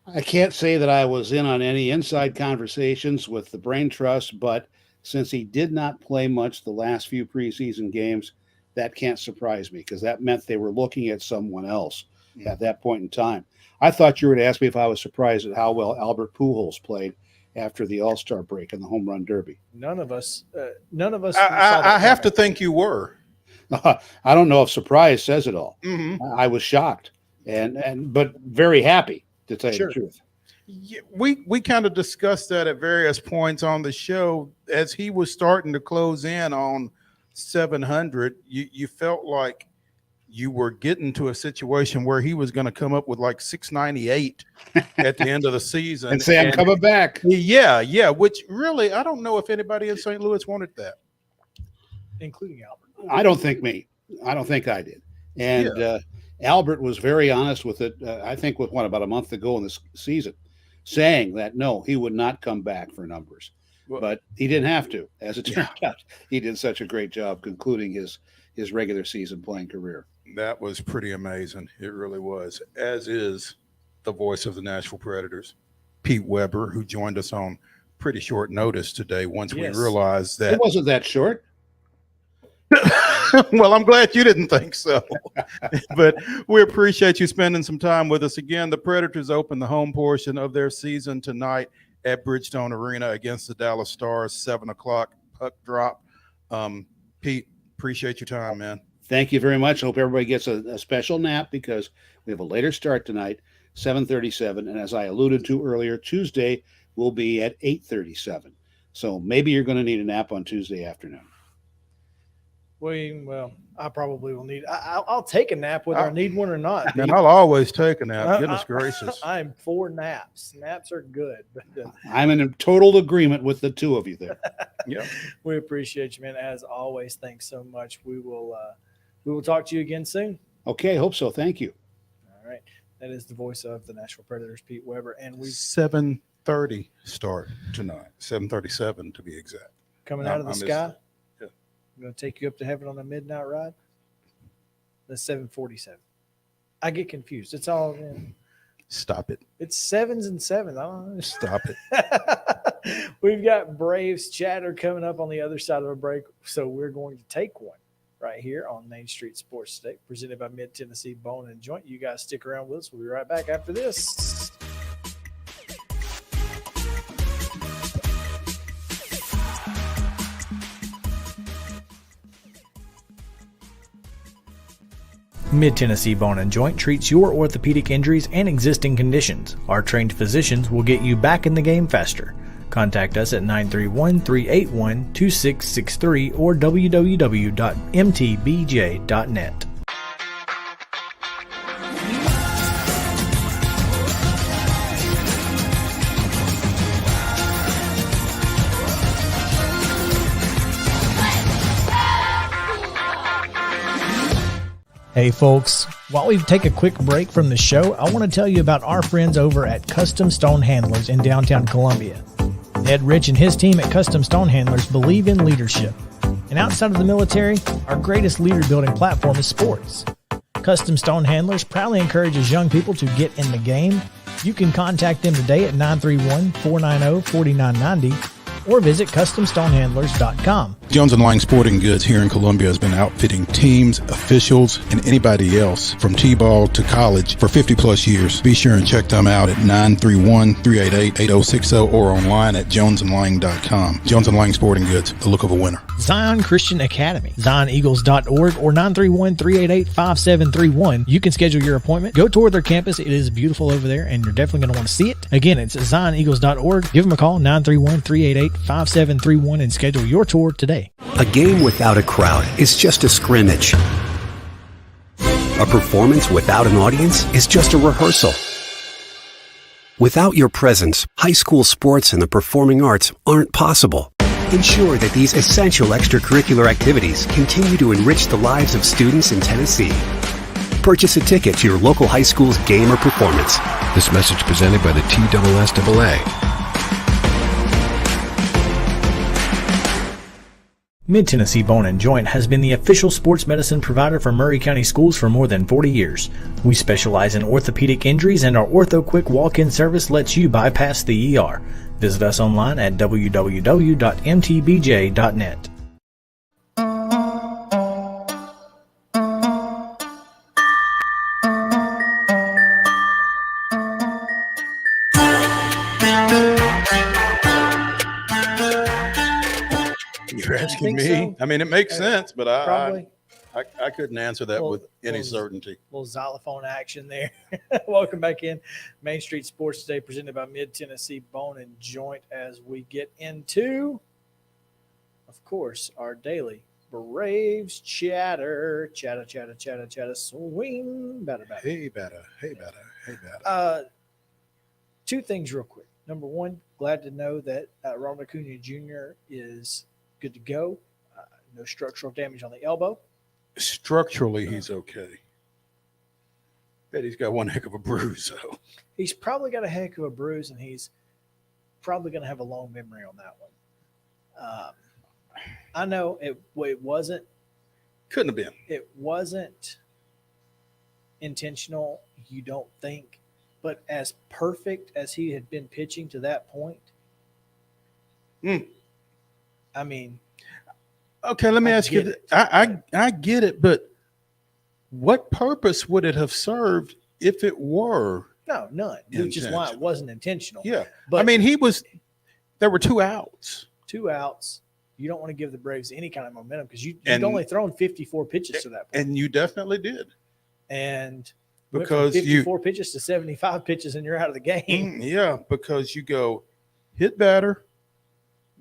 I can't say that I was in on any inside conversations with the Brain Trust, but since he did not play much the last few preseason games, that can't surprise me because that meant they were looking at someone else at that point in time. I thought you were going to ask me if I was surprised at how well Albert Pujols played after the All-Star break in the home run derby. None of us. I have to think you were. I don't know if surprise says it all. Mm-hmm. I was shocked but very happy, to tell you the truth. Yeah, we kind of discussed that at various points on the show as he was starting to close in on 700. You felt like you were getting to a situation where he was going to come up with like 698 at the end of the season and say, I'm coming back. Yeah. Which really, I don't know if anybody in St. Louis wanted that, including Albert. I don't think I did. And Albert was very honest with it. I think with about a month ago in this season, saying that no, he would not come back for numbers, but he didn't have to. As it turned out, he did such a great job concluding his regular season playing career. That was pretty amazing. It really was. As is the voice of the Nashville Predators, Pete Weber, who joined us on pretty short notice today. Once we realized that it wasn't that short. Well, I'm glad you didn't think so. But we appreciate you spending some time with us. Again, the Predators open the home portion of their season tonight at Bridgestone Arena against the Dallas Stars, 7:00 puck drop. Pete, appreciate your time, man. Thank you very much. I hope everybody gets a special nap because we have a later start tonight, 7:37. And as I alluded to earlier, Tuesday will be at 8:37. So maybe you're going to need a nap on Tuesday afternoon. Well, I probably will need. I'll take a nap whether I need one or not. And I'll always take a nap. Goodness gracious! I'm for naps. Naps are good. But I'm in total agreement with the two of you there. Yeah, we appreciate you, man. As always, thanks so much. We will talk to you again soon. Okay, hope so. Thank you. All right, that is the voice of the Nashville Predators, Pete Weber, and we 7:30 start tonight. 7:37 to be exact. Coming out of the sky. I'm going to take you up to heaven on a midnight ride. That's 7:47. I get confused. It's all in. Stop it. It's 7s and 7s. I don't know. Stop it. We've got Braves chatter coming up on the other side of a break, so we're going to take one right here on Main Street Sports Today, presented by Mid-Tennessee Bone and Joint. You guys stick around with us. We'll be right back after this. Mid-Tennessee Bone and Joint treats your orthopedic injuries and existing conditions. Our trained physicians will get you back in the game faster. Contact us at 931-381-2663 or www.mtbj.net. Hey folks, while we take a quick break from the show, I want to tell you about our friends over at Custom Stone Handlers in downtown Columbia. Ed Rich and his team at Custom Stone Handlers believe in leadership. And outside of the military, our greatest leader building platform is sports. Custom Stone Handlers proudly encourages young people to get in the game. You can contact them today at 931-490-4990 or visit CustomStonehandlers.com. Jones & Lang Sporting Goods here in Columbia has been outfitting teams, officials, and anybody else from T-ball to college for 50-plus years. Be sure and check them out at 931-388-8060 or online at jonesandlang.com. Jones & Lang Sporting Goods, the look of a winner. Zion Christian Academy, ZionEagles.org or 931-388-5731. You can schedule your appointment. Go tour their campus. It is beautiful over there, and you're definitely going to want to see it. Again, it's ZionEagles.org. Give them a call, 931-388-5731, and schedule your tour today. A game without a crowd is just a scrimmage. A performance without an audience is just a rehearsal. Without your presence, high school sports and the performing arts aren't possible. Ensure that these essential extracurricular activities continue to enrich the lives of students in Tennessee. Purchase a ticket to your local high school's game or performance. This message presented by the TSSAA. Mid-Tennessee Bone and Joint has been the official sports medicine provider for Murray County Schools for more than 40 years. We specialize in orthopedic injuries, and our Ortho Quick walk-in service lets you bypass the ER. Visit us online at www.mtbj.net. You're asking me? So? I mean, it makes sense, but Probably. I couldn't answer that with any certainty. Little xylophone action there. Welcome back in. Main Street Sports Today, presented by Mid-Tennessee Bone and Joint, as we get into, of course, our daily Braves chatter. Chatter, chatter, chatter, chatter, swing. Batter, batter. Hey, batter. Hey, batter. Hey, batter. Two things real quick. Number one, glad to know that Ronald Acuna Jr. is good to go. No structural damage on the elbow. Structurally, he's okay. Bet he's got one heck of a bruise, though. He's probably got a heck of a bruise, and he's probably going to have a long memory on that one. I know it wasn't. Couldn't have been. It wasn't intentional, you don't think, but as perfect as he had been pitching to that point, I mean, okay, let me ask you. I get it, but what purpose would it have served if it were? No, none. Which is why it wasn't intentional. Yeah, but I mean, there were 2 outs. 2 outs. You don't want to give the Braves any kind of momentum because you'd only thrown 54 pitches to that point. And you definitely did. And because 54 pitches to 75 pitches and you're out of the game. Yeah, because you go hit batter,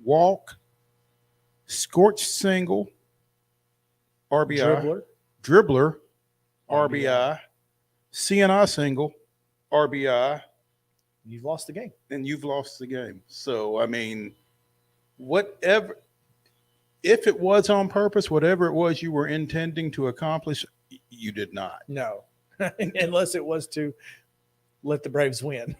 walk, scorched single, RBI, dribbler, RBI, CNI single, RBI. You've lost the game. And you've lost the game. So, I mean, whatever, if it was on purpose, whatever it was you were intending to accomplish, you did not. No, unless it was to let the Braves win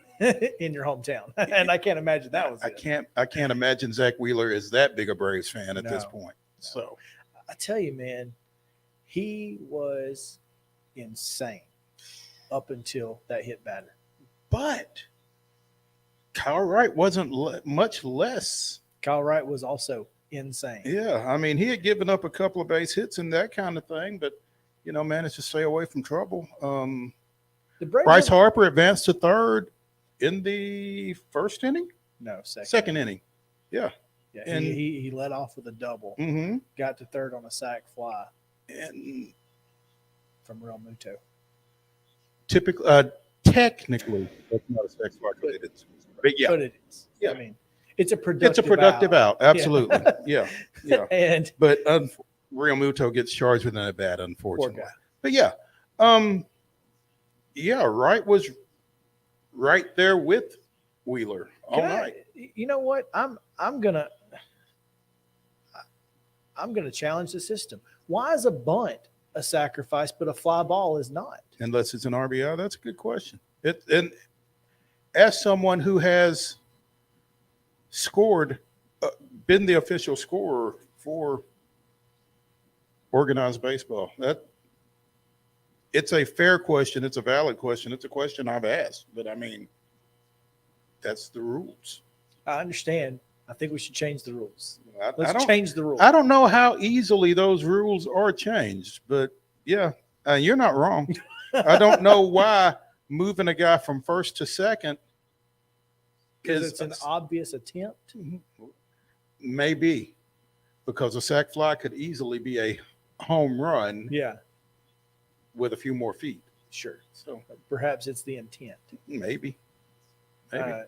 in your hometown. And I can't imagine that was it. I can't imagine Zach Wheeler is that big a Braves fan at this point. So I tell you, man, he was insane up until that hit batter. But Kyle Wright wasn't much less. Kyle Wright was also insane. Yeah, I mean, he had given up a couple of base hits and that kind of thing, but, you know, managed to stay away from trouble. Bryce Harper advanced to third in the first inning? No, second. Second inning. Yeah. Yeah, and he led off with a double. Mm-hmm. Got to third on a sac fly. And from Real Muto. Technically, that's not a sac fly, but yeah. But it is. Yeah. I mean, it's a productive out. Absolutely. Yeah. Yeah. And but Real Muto gets charged with an at bat, unfortunately. But yeah. Yeah, Wright was right there with Wheeler all night. You know what? I'm gonna challenge the system. Why is a bunt a sacrifice, but a fly ball is not? Unless it's an RBI, that's a good question. And as someone who has scored, been the official scorer for organized baseball, it's a fair question. It's a valid question. It's a question I've asked, but I mean, that's the rules. I understand. I think we should change the rules. Let's change the rules. I don't know how easily those rules are changed, but yeah, you're not wrong. I don't know why moving a guy from first to second because it's an obvious attempt. Maybe because a sac fly could easily be a home run. Yeah. With a few more feet. Sure. So perhaps it's the intent. Maybe.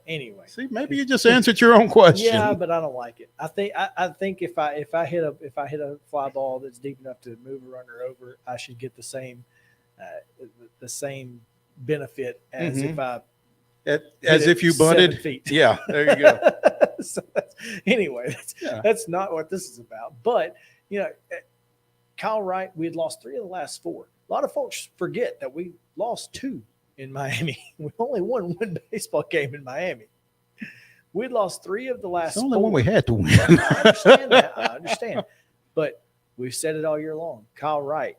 Anyway. See, maybe you just answered your own question. Yeah, but I don't like it. I think if I hit a fly ball that's deep enough to move a runner over, I should get the same benefit as if I as if you bunted. 7 feet. Yeah, there you go. So that's not what this is about. But you know, Kyle Wright, we had lost 3 of the last 4. A lot of folks forget that we lost 2 in Miami. We only won 1 baseball game in Miami. We'd lost 3 of the last 4. It's the only one we had to win. I understand that. I understand. But we've said it all year long. Kyle Wright,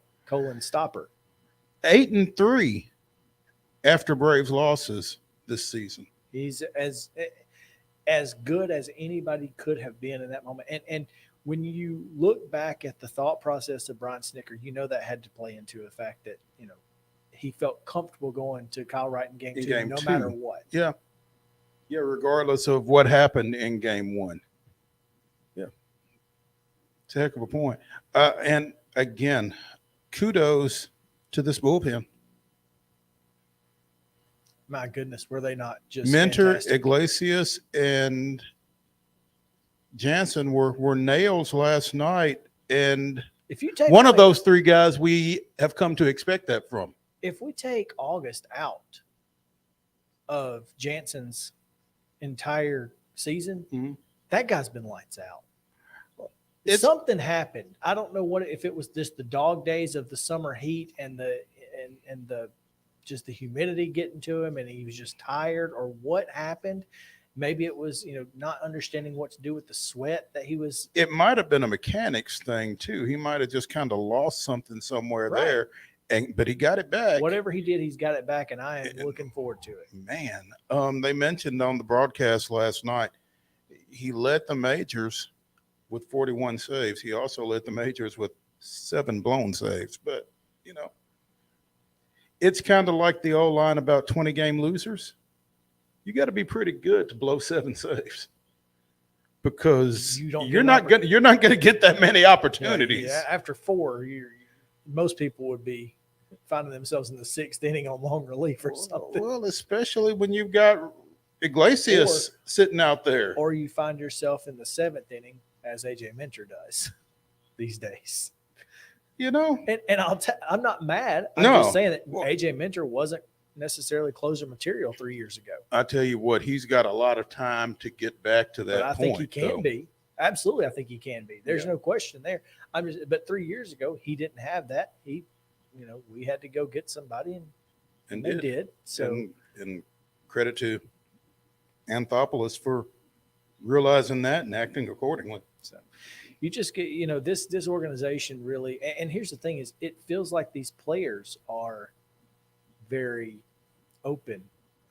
stopper. 8-3 after Braves losses this season. He's as good as anybody could have been in that moment. And when you look back at the thought process of Brian Snitker, you know that had to play into the fact that, you know, he felt comfortable going to Kyle Wright in game 2, no matter what. Yeah. Yeah, regardless of what happened in game 1. Yeah. It's a heck of a point. And again, kudos to this bullpen. My goodness, were they not just Mentor, fantastic? Iglesias, and Jansen were nails last night, and if you take one of those 3 guys we have come to expect that from. If we take August out of Jansen's entire season, that guy's been lights out. Something happened. I don't know if it was just the dog days of the summer heat and the just the humidity getting to him, and he was just tired, or what happened. Maybe it was, not understanding what to do with the sweat that he was. It might have been a mechanics thing too. He might have just kind of lost something somewhere there, but he got it back. Whatever he did, he's got it back, and I am looking forward to it. Man, they mentioned on the broadcast last night, he led the majors with 41 saves. He also led the majors with 7 blown saves. But, it's kind of like the old line about 20-game losers. You got to be pretty good to blow 7 saves, because you're not going to get that many opportunities. Yeah, after 4, most people would be finding themselves in the 6th inning on long relief or something. Well, especially when you've got Iglesias sitting out there. Or you find yourself in the 7th inning, as AJ Minter does these days. You know, and I'm not mad. I'm just saying that AJ Minter wasn't necessarily closer material 3 years ago. I tell you what, he's got a lot of time to get back to that but I point. think he can be. Absolutely, I think he can be. There's no question there. But 3 years ago, he didn't have that. We had to go get somebody, and they did. So, and credit to Anthopoulos for realizing that and acting accordingly. So, you just get, this organization really. And here's the thing: is it feels like these players are very open.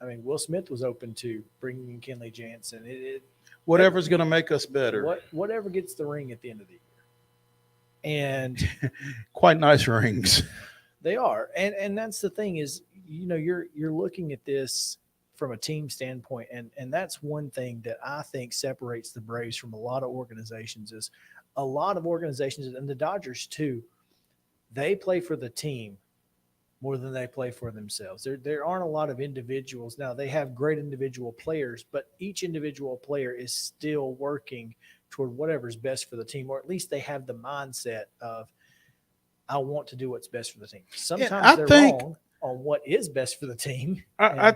I mean, Will Smith was open to bringing in Kenley Jansen. Whatever's going to make us better. Whatever gets the ring at the end of the year. And quite nice rings. They are. And that's the thing is, you're looking at this from a team standpoint. And that's one thing that I think separates the Braves from a lot of organizations is a lot of organizations, and the Dodgers too, they play for the team more than they play for themselves. There aren't a lot of individuals. Now, they have great individual players, but each individual player is still working toward whatever's best for the team, or at least they have the mindset of, I want to do what's best for the team. Sometimes they're wrong on what is best for the team. I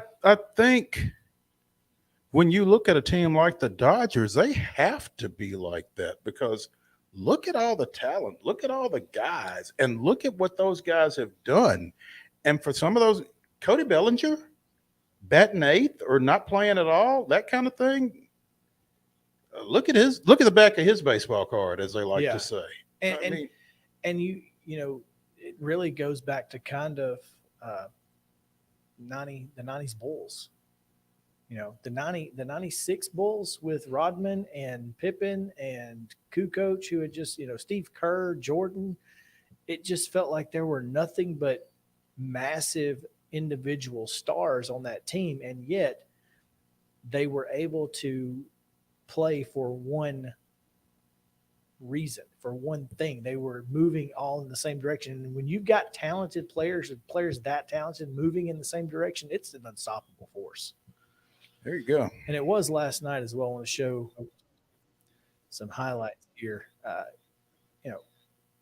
think when you look at a team like the Dodgers, they have to be like that because look at all the talent, look at all the guys, and look at what those guys have done. And for some of those, Cody Bellinger, batting 8th or not playing at all, that kind of thing. Look at the back of his baseball card, as they like to say. And it really goes back to kind of the 90s Bulls. The 96 Bulls with Rodman and Pippen and Kukoc, who had just, Steve Kerr, Jordan. It just felt like there were nothing but massive individual stars on that team, and yet they were able to play for one reason, for one thing. They were moving all in the same direction. And when you've got talented players and players that talented moving in the same direction, it's an unstoppable force. There you go. And it was last night as well. I want to show some highlights here.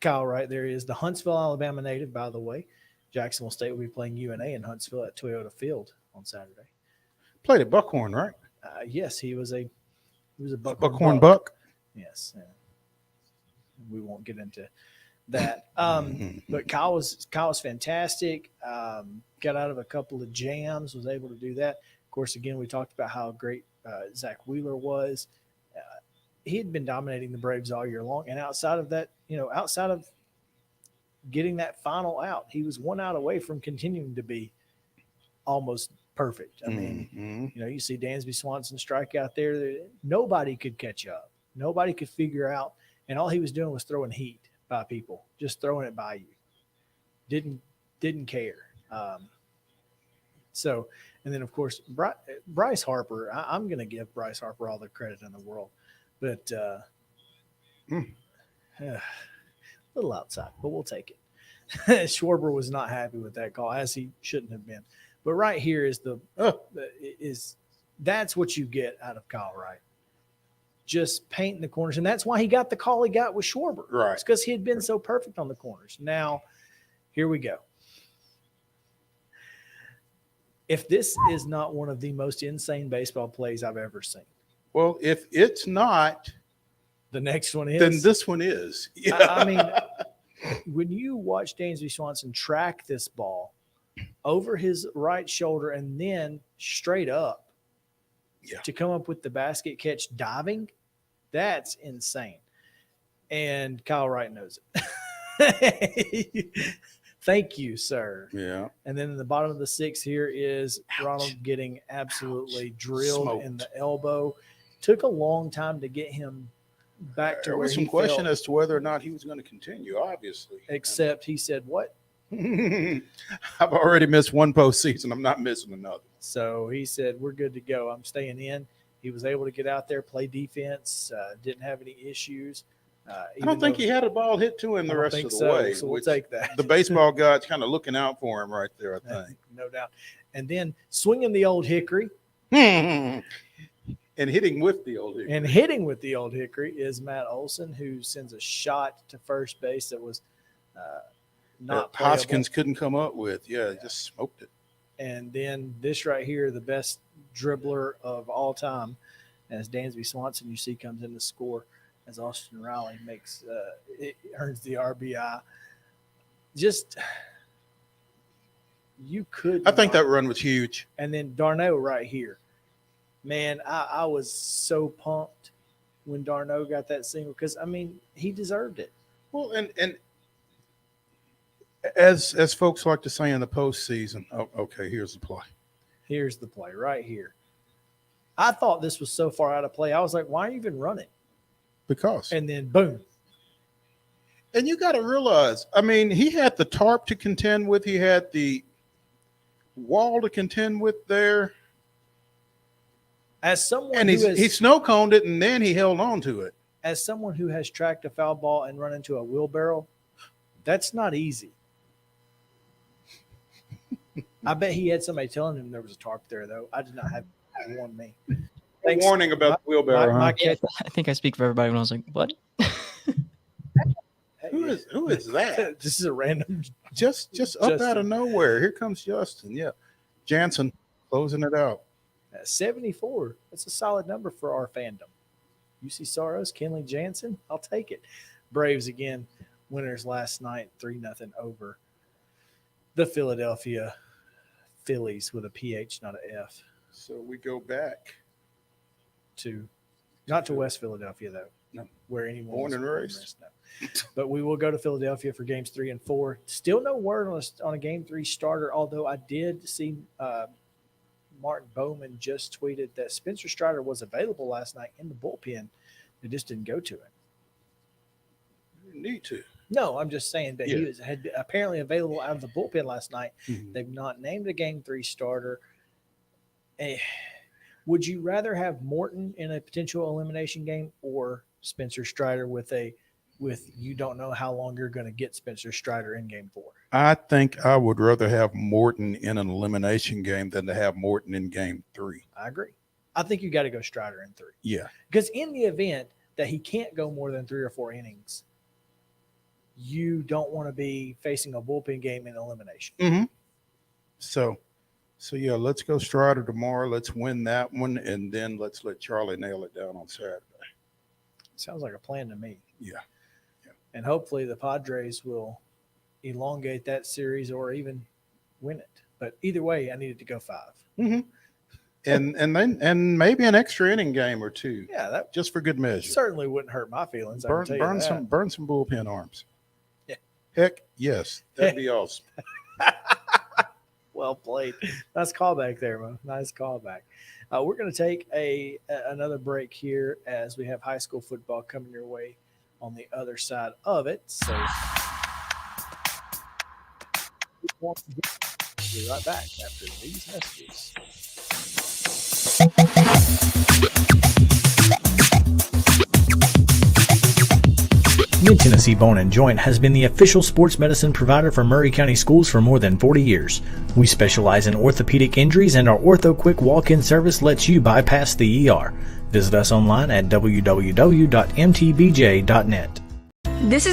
Kyle Wright there is the Huntsville, Alabama native, by the way. Jacksonville State will be playing UNA in Huntsville at Toyota Field on Saturday. Played at Buckhorn, right? Yes, he was a Buckhorn Buck. Yes. We won't get into that. But Kyle was fantastic. Got out of a couple of jams, was able to do that. Of course, again, we talked about how great Zach Wheeler was. He had been dominating the Braves all year long. And outside of that, outside of getting that final out, he was 1 out away from continuing to be almost perfect. I mean, you see Dansby Swanson strike out there. Nobody could catch up. Nobody could figure out. And all he was doing was throwing heat by people, just throwing it by you. Didn't care. And then, of course, Bryce Harper, I'm going to give Bryce Harper all the credit in the world. But a little outside, but we'll take it. Schwarber was not happy with that call, as he shouldn't have been. But right here is that's what you get out of Kyle Wright. Just painting the corners. And that's why he got the call he got with Schwarber. Right. It's because he had been so perfect on the corners. Now, here we go. If this is not one of the most insane baseball plays I've ever seen. Well, if it's not, the next one is. Then this one is. Yeah. I mean, when you watch Dansby Swanson track this ball over his right shoulder and then straight up to come up with the basket catch diving, that's insane. And Kyle Wright knows it. Thank you, sir. Yeah. And then in the bottom of the 6th here is Ronald getting absolutely drilled in the elbow. Took a long time to get him back to there where was some he question felt, as to whether or not he was going to continue, obviously. Except he said, what? I've already missed one postseason. I'm not missing another. So he said, we're good to go. I'm staying in. He was able to get out there, play defense, didn't have any issues. I don't think he had a ball hit to him the rest of the way. So we'll take that. The baseball god's kind of looking out for him right there, I think. No doubt. And then swinging the old hickory, And hitting with the old hickory. And hitting with the old hickory is Matt Olson, who sends a shot to first base that was not playable. Hoskins couldn't come up with. Yeah, just smoked it. And then this right here, the best dribbler of all time, as Dansby Swanson, you see, comes in to score as Austin Riley makes it earns the RBI. Just you could. I think that run was huge. And then Darno right here, man, I was so pumped when Darno got that single because I mean he deserved it. Well, and as folks like to say in the postseason, okay, here's the play. Here's the play right here. I thought this was so far out of play. I was like, why are you even running? Because. And then boom. And you got to realize, I mean, he had the tarp to contend with. He had the wall to contend with there. As someone and he snow coned it, and then he held on to it. As someone who has tracked a foul ball and run into a wheelbarrow, that's not easy. I bet he had somebody telling him there was a tarp there, though. I did not have it warn me. Thanks. Warning about the wheelbarrow. I think I speak for everybody when I was like, what? Who is that? This is a random. Just up out of nowhere. Here comes Justin. Yeah. Jansen closing it out. 74. That's a solid number for our fandom. UC Soros, Kenley Jansen. I'll take it. Braves again. Winners last night, 3-0 over the Philadelphia Phillies with a PH, not an F. So we go back to, not to West Philadelphia, though. No. Where anyone born and raised. No. But we will go to Philadelphia for games 3 and 4. Still no word on a game 3 starter, although I did see Martin Bowman just tweeted that Spencer Strider was available last night in the bullpen. They just didn't go to it. You need to. No, I'm just saying that he had apparently available out of the bullpen last night. Mm-hmm. They've not named a game 3 starter. Would you rather have Morton in a potential elimination game or Spencer Strider with you don't know how long you're going to get Spencer Strider in game 4? I think I would rather have Morton in an elimination game than to have Morton in game 3. I agree. I think you got to go Strider in 3. Yeah. Because in the event that he can't go more than 3 or 4 innings, you don't want to be facing a bullpen game in elimination. Mm-hmm. So yeah, let's go Strider tomorrow. Let's win that one, and then let's let Charlie nail it down on Saturday. Sounds like a plan to me. Yeah. And hopefully the Padres will elongate that series or even win it. But either way, I needed to go 5. Mm-hmm. and maybe an extra inning game or 2. Yeah, that just for good measure. Certainly wouldn't hurt my feelings. Burn some bullpen arms. Yeah. Heck, yes, that'd be awesome. Well played. Nice callback there, Mo. Nice callback. We're going to take another break here as we have high school football coming your way on the other side of it. So we'll be right back after these messages. Mid-Tennessee Bone & Joint has been the official sports medicine provider for Maury County Schools for more than 40 years. We specialize in orthopedic injuries, and our Ortho Quick walk-in service lets you bypass the ER. Visit us online at www.mtbj.net. This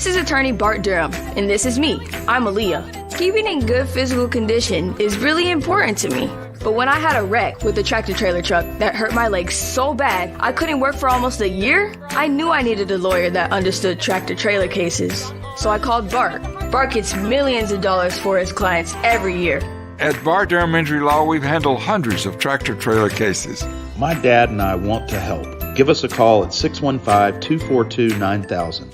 is attorney Bart Durham, and this is me. I'm Aaliyah. Keeping in good physical condition is really important to me. But when I had a wreck with a tractor-trailer truck that hurt my legs so bad I couldn't work for almost a year, I knew I needed a lawyer that understood tractor-trailer cases. So I called Bart. Bart gets millions of dollars for his clients every year. At Bart Durham Injury Law, we've handled hundreds of tractor-trailer cases. My dad and I want to help. Give us a call at 615-242-9000.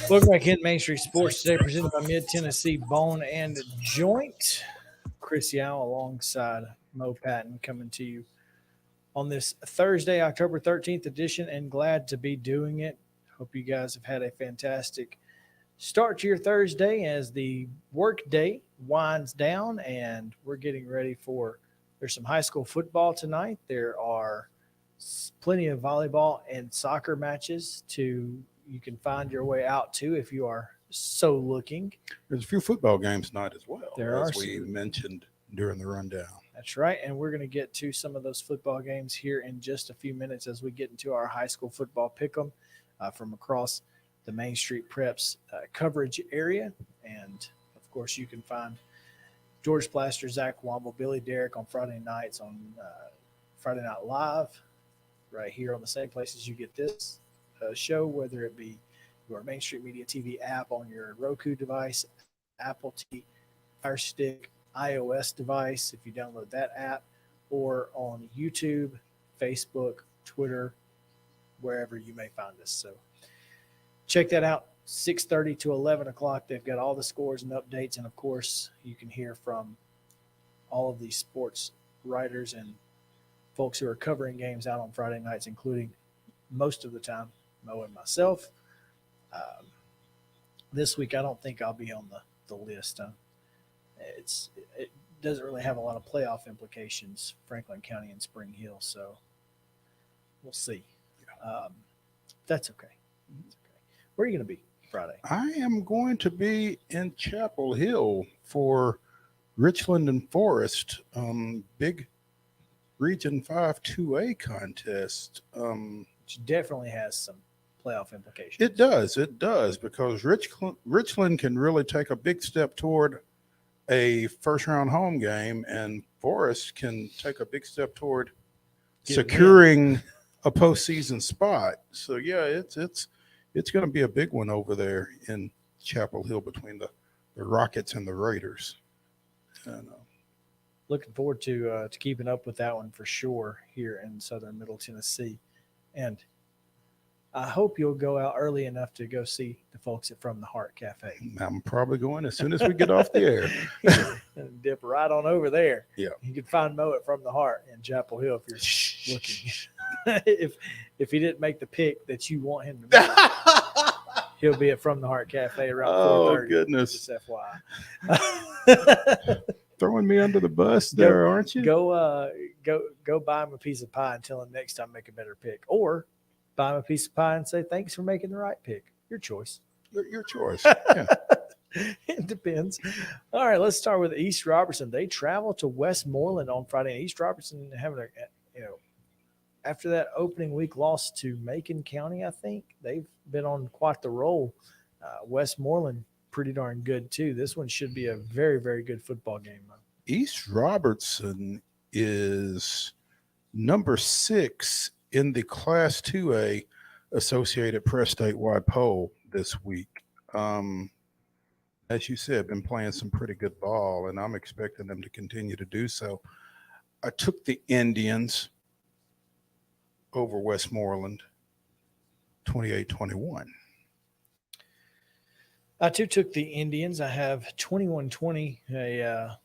Welcome back in Main Street Sports today, presented by Mid-Tennessee Bone and Joint. Chris Yao alongside Mo Patton coming to you on this Thursday, October 13th edition, and glad to be doing it. Hope you guys have had a fantastic start to your Thursday as the work day winds down, and we're getting ready for – there's some high school football tonight. There are plenty of volleyball and soccer matches you can find your way out to if you are so looking. There's a few football games tonight as well, As we mentioned during the rundown. That's right, and we're going to get to some of those football games here in just a few minutes as we get into our high school football pick'em from across the Main Street Preps coverage area. And, of course, you can find George Plaster, Zach Womble, Billy Derrick on Friday nights on Friday Night Live right here on the same places you get this show, whether it be your Main Street Media TV app on your Roku device, Apple TV, Fire Stick, iOS device if you download that app, or on YouTube, Facebook, Twitter, wherever you may find us. So check that out. 6:30 to 11 o'clock. They've got all the scores and updates. And, of course, you can hear from all of these sports writers and folks who are covering games out on Friday nights, including most of the time Mo and myself. This week, I don't think I'll be on the list. It doesn't really have a lot of playoff implications, Franklin County and Spring Hill, so we'll see. That's okay. Where are you going to be Friday? I am going to be in Chapel Hill for Richland and Forest, big Region 5 2A contest. Which definitely has some playoff implications. It does, because Richland can really take a big step toward a first-round home game, and Forest can take a big step toward securing a postseason spot. So, yeah, it's going to be a big one over there in Chapel Hill between the Rockets and the Raiders. Looking forward to keeping up with that one for sure here in southern Middle Tennessee. And I hope you'll go out early enough to go see the folks at From the Heart Cafe. I'm probably going as soon as we get off the air. And dip right on over there. Yeah. You can find Mo at From the Heart in Chapel Hill if you're looking. if he didn't make the pick that you want him to make, he'll be at From the Heart Cafe around 4:30. Oh, goodness. Just FYI. Throwing me under the bus there, aren't you? Go buy him a piece of pie and tell him next time make a better pick. Or buy him a piece of pie and say, thanks for making the right pick. Your choice. Your choice. Yeah. It depends. All right, let's start with East Robertson. They travel to Westmoreland on Friday. And East Robertson having after that opening week loss to Macon County, I think they've been on quite the roll. Westmoreland pretty darn good too. This one should be a very, very good football game. East Robertson is number 6 in the Class 2A Associated Press statewide poll this week. As you said, been playing some pretty good ball, and I'm expecting them to continue to do so. I took the Indians over Westmoreland 28-21. I too took the Indians. I have 21-20, a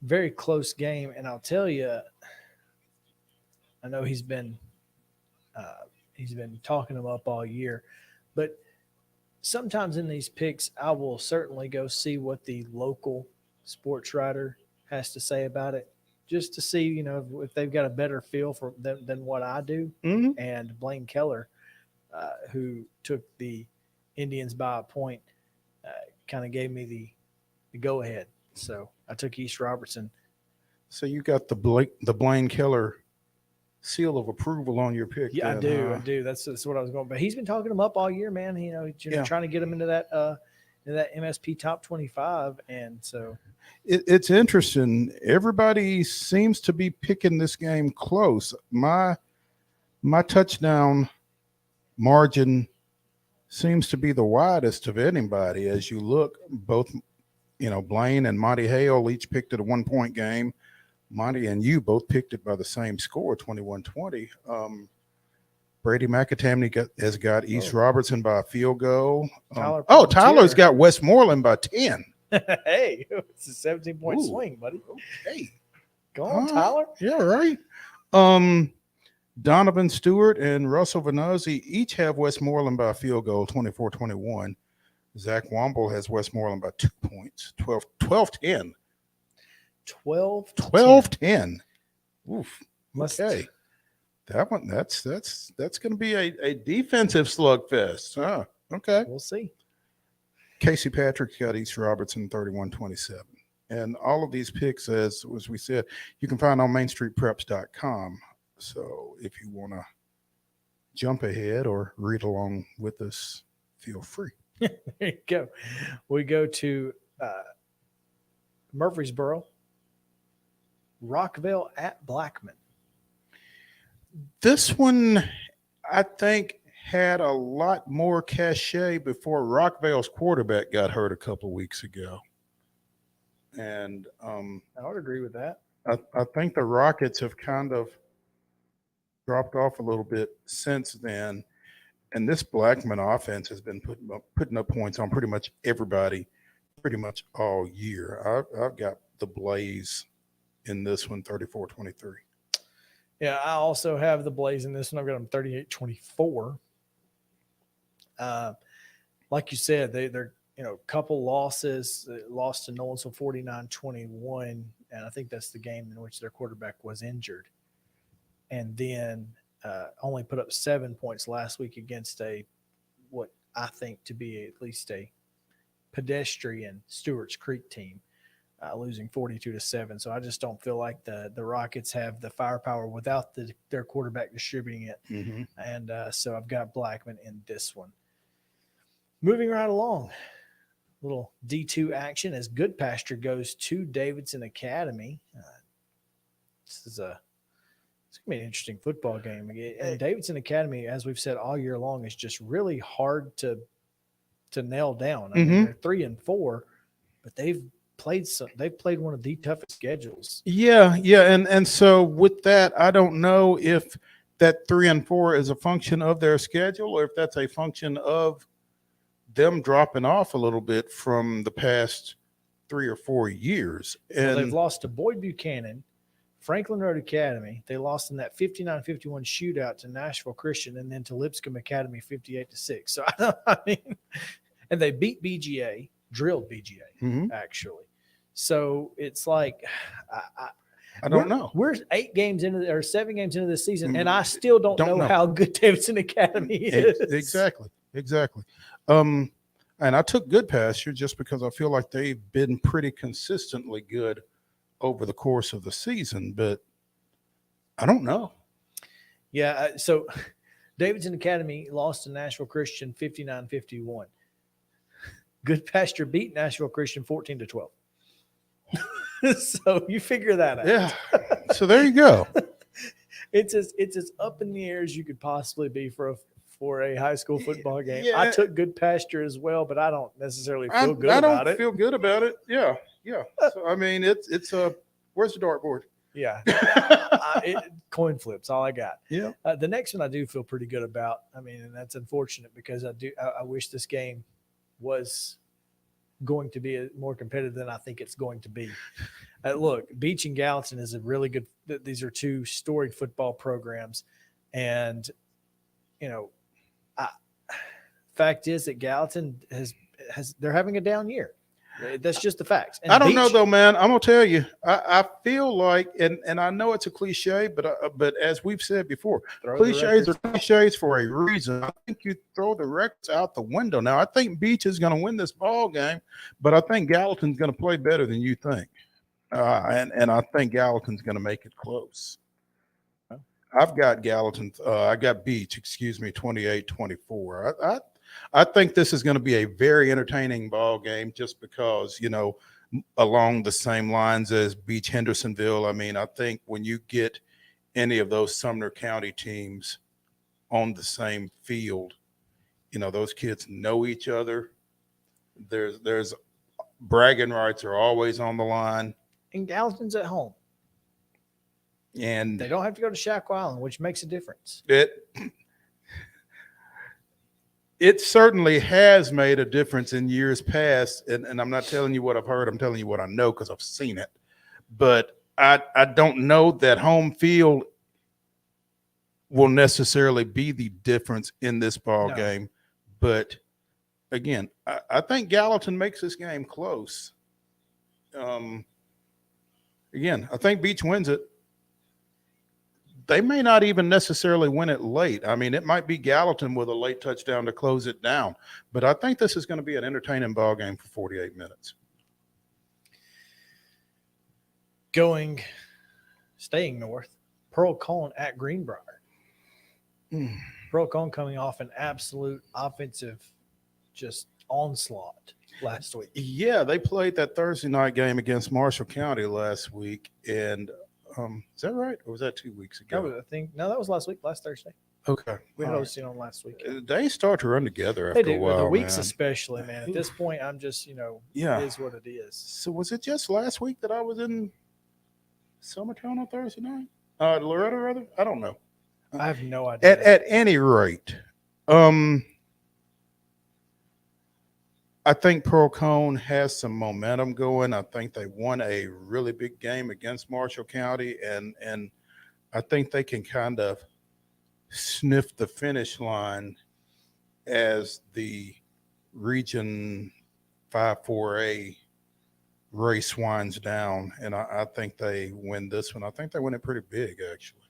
very close game. And I'll tell you, I know he's been talking them up all year, but sometimes in these picks, I will certainly go see what the local sports writer has to say about it, just to see, if they've got a better feel for them than what I do. Mm-hmm. And Blaine Keller, who took the Indians by a point, kind of gave me the go-ahead. So I took East Robertson. So you got the Blaine Keller seal of approval on your pick. Yeah, then, I do. That's what I was going. But he's been talking him up all year, man. Trying to get him into that MSP top 25, and so it's interesting. Everybody seems to be picking this game close. My touchdown margin seems to be the widest of anybody. As you look, both Blaine and Monty Hale each picked it a 1-point game. Monty and you both picked it by the same score, 21-20. Brady McAtamney has got East Robertson by a field goal. Tyler's got Westmoreland by 10. Hey, it's a 17-point swing, buddy. Okay. Go on, Tyler. Yeah, right. Donovan Stewart and Russell Vanozzi each have Westmoreland by a field goal, 24-21. Zach Womble has Westmoreland by 2 points, 12-10. 12-10. 12-10. Oof. Must That one, that's going to be a defensive slugfest. Huh. Okay. We'll see. Casey Patrick got East Robertson 31-27. And all of these picks, as we said, you can find on mainstreetpreps.com. So if you want to jump ahead or read along with us, feel free. There you go. We go to Murfreesboro, Rockville at Blackman. This one, I think, had a lot more cachet before Rockville's quarterback got hurt a couple of weeks ago. And I would agree with that. I think the Rockets have kind of dropped off a little bit since then. And this Blackman offense has been putting up points on pretty much everybody pretty much all year. I've got the Blaze in this one, 34-23. Yeah, I also have the Blaze in this one. I've got them 38-24. Like you said, they're couple losses. They lost to Nolensville 49-21, and I think that's the game in which their quarterback was injured. And then only put up 7 points last week against what I think to be at least a pedestrian Stewart's Creek team, losing 42-7. So I just don't feel like the Rockets have the firepower without their quarterback distributing it. Mm-hmm. And so I've got Blackman in this one. Moving right along. Little D2 action as Good Pasture goes to Davidson Academy. It's going to be an interesting football game. And Davidson Academy, as we've said all year long, is just really hard to nail down. I mean, they're 3-4, but they've played one of the toughest schedules. Yeah, and so with that, I don't know if that 3-4 is a function of their schedule or if that's a function of them dropping off a little bit from the past 3 or 4 years. And they've lost to Boyd Buchanan, Franklin Road Academy. They lost in that 59-51 shootout to Nashville Christian, and then to Lipscomb Academy 58-6. So I mean, and they beat BGA, drilled BGA actually. So it's like I don't know. We're 7 games into this season, and I still don't know how good Davidson Academy is. Exactly. And I took Good Pasture just because I feel like they've been pretty consistently good over the course of the season, but I don't know. Yeah, so Davidson Academy lost to Nashville Christian 59-51. Good Pasture beat Nashville Christian 14-12. So you figure that out. Yeah. So there you go. It's as up in the air as you could possibly be for a high school football game. Yeah. I took Good Pasture as well, but I don't necessarily feel good about it. I don't feel good about it. Yeah. So I mean, it's where's the dartboard? Yeah. Coin flips, all I got. Yeah. The next one I do feel pretty good about. I mean, and that's unfortunate because I wish this game was going to be more competitive than I think it's going to be. Look, Beach and Gallatin is a really good. These are two storied football programs, and fact is that Gallatin they're having a down year. That's just the facts. And I don't know though, man. I'm gonna tell you. I feel like, and I know it's a cliche, but as we've said before, cliches are cliches for a reason. I think you throw the records out the window. Now, I think Beach is going to win this ball game, but I think Gallatin's going to play better than you think, and I think Gallatin's going to make it close. I've got I got Beach. 28-24. I think this is going to be a very entertaining ball game just because, along the same lines as Beach Hendersonville. I mean, I think when you get any of those Sumner County teams on the same field, those kids know each other. There's bragging rights are always on the line. And Gallatin's at home. And they don't have to go to Shackle Island, which makes a difference. It certainly has made a difference in years past, and I'm not telling you what I've heard. I'm telling you what I know because I've seen it. But I don't know that home field will necessarily be the difference in this ball game. But, again, I think Gallatin makes this game close. Again, I think Beach wins it. they may not even necessarily win it late. I mean, it might be Gallatin with a late touchdown to close it down. But I think this is going to be an entertaining ball game for 48 minutes. Staying north, Pearl Cone at Greenbrier. Pearl Cone coming off an absolute offensive just onslaught last week. Yeah, they played that Thursday night game against Marshall County last week. And is that right? Or was that 2 weeks ago? That was last week, last Thursday. Okay. We had OC on last week. They start to run together after a while. The weeks man. Especially, man. At this point, I'm just, it is what it is. So was it just last week that I was in Summertown on Thursday night? Loretta, rather? I don't know. I have no idea. At any rate, I think Pearl Cone has some momentum going. I think they won a really big game against Marshall County, and I think they can kind of sniff the finish line as the Region 5-4A race winds down, and I think they win this one. I think they win it pretty big, actually.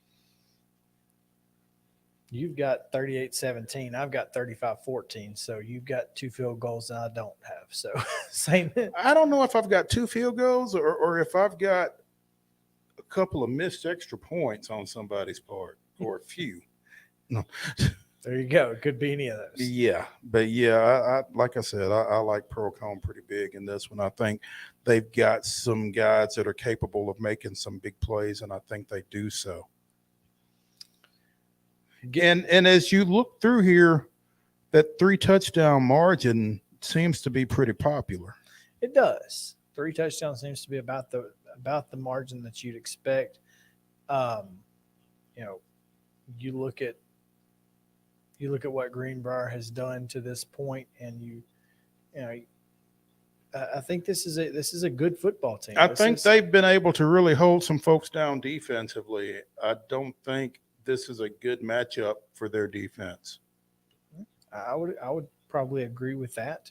You've got 38-17. I've got 35-14. So you've got 2 field goals and I don't have. So same. I don't know if I've got 2 field goals or if I've got a couple of missed extra points on somebody's part or a few. No. There you go. It could be any of those. Yeah. But yeah, I like I said, I like Pearl Cone pretty big in this one. I think they've got some guys that are capable of making some big plays, and I think they do so. And as you look through here, that 3 touchdown margin seems to be pretty popular. It does. 3 touchdowns seems to be about the margin that you'd expect. You look at what Greenbrier has done to this point, and I think this is a good football team. I think they've been able to really hold some folks down defensively. I don't think this is a good matchup for their defense. I would probably agree with that.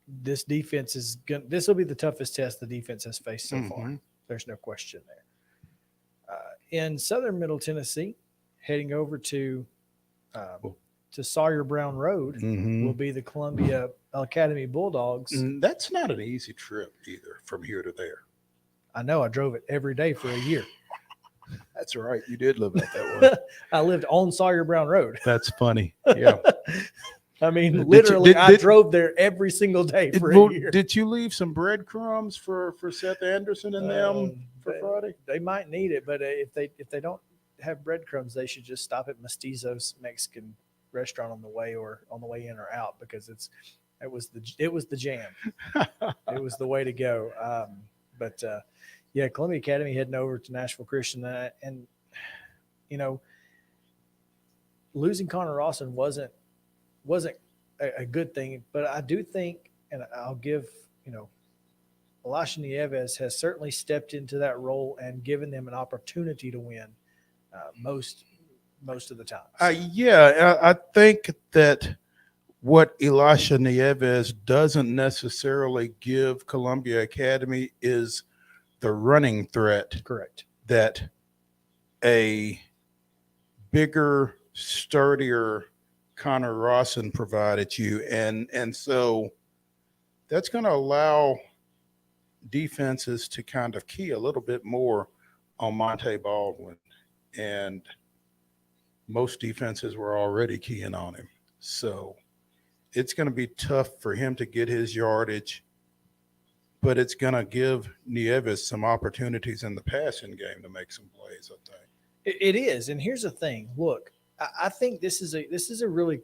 This defense is good. This will be the toughest test the defense has faced so far. There's no question there. In Southern Middle Tennessee, heading over to Sawyer Brown Road will be the Columbia Academy Bulldogs. That's not an easy trip either, from here to there. I know. I drove it every day for a year. That's right. You did live out that way. I lived on Sawyer Brown Road. That's funny. Yeah. I mean, literally, I drove there every single day for a year. Did you leave some breadcrumbs for Seth Anderson and them for Friday? They might need it, but if they don't have breadcrumbs, they should just stop at Mestizo's Mexican restaurant on the way in or out, because it was the jam. It was the way to go. Yeah, Columbia Academy heading over to Nashville Christian, and losing Connor Rawson wasn't a good thing, but I do think, and I'll give Elisha Nieves has certainly stepped into that role and given them an opportunity to win most of the time. I think that what Elisha Nieves doesn't necessarily give Columbia Academy is the running threat. Correct. That a bigger, sturdier Connor Rawson provided you. And so that's going to allow defenses to kind of key a little bit more on Monte Baldwin. And most defenses were already keying on him. So it's going to be tough for him to get his yardage, but it's going to give Nieves some opportunities in the passing game to make some plays, I think. It is. And here's the thing. Look, I think this is a really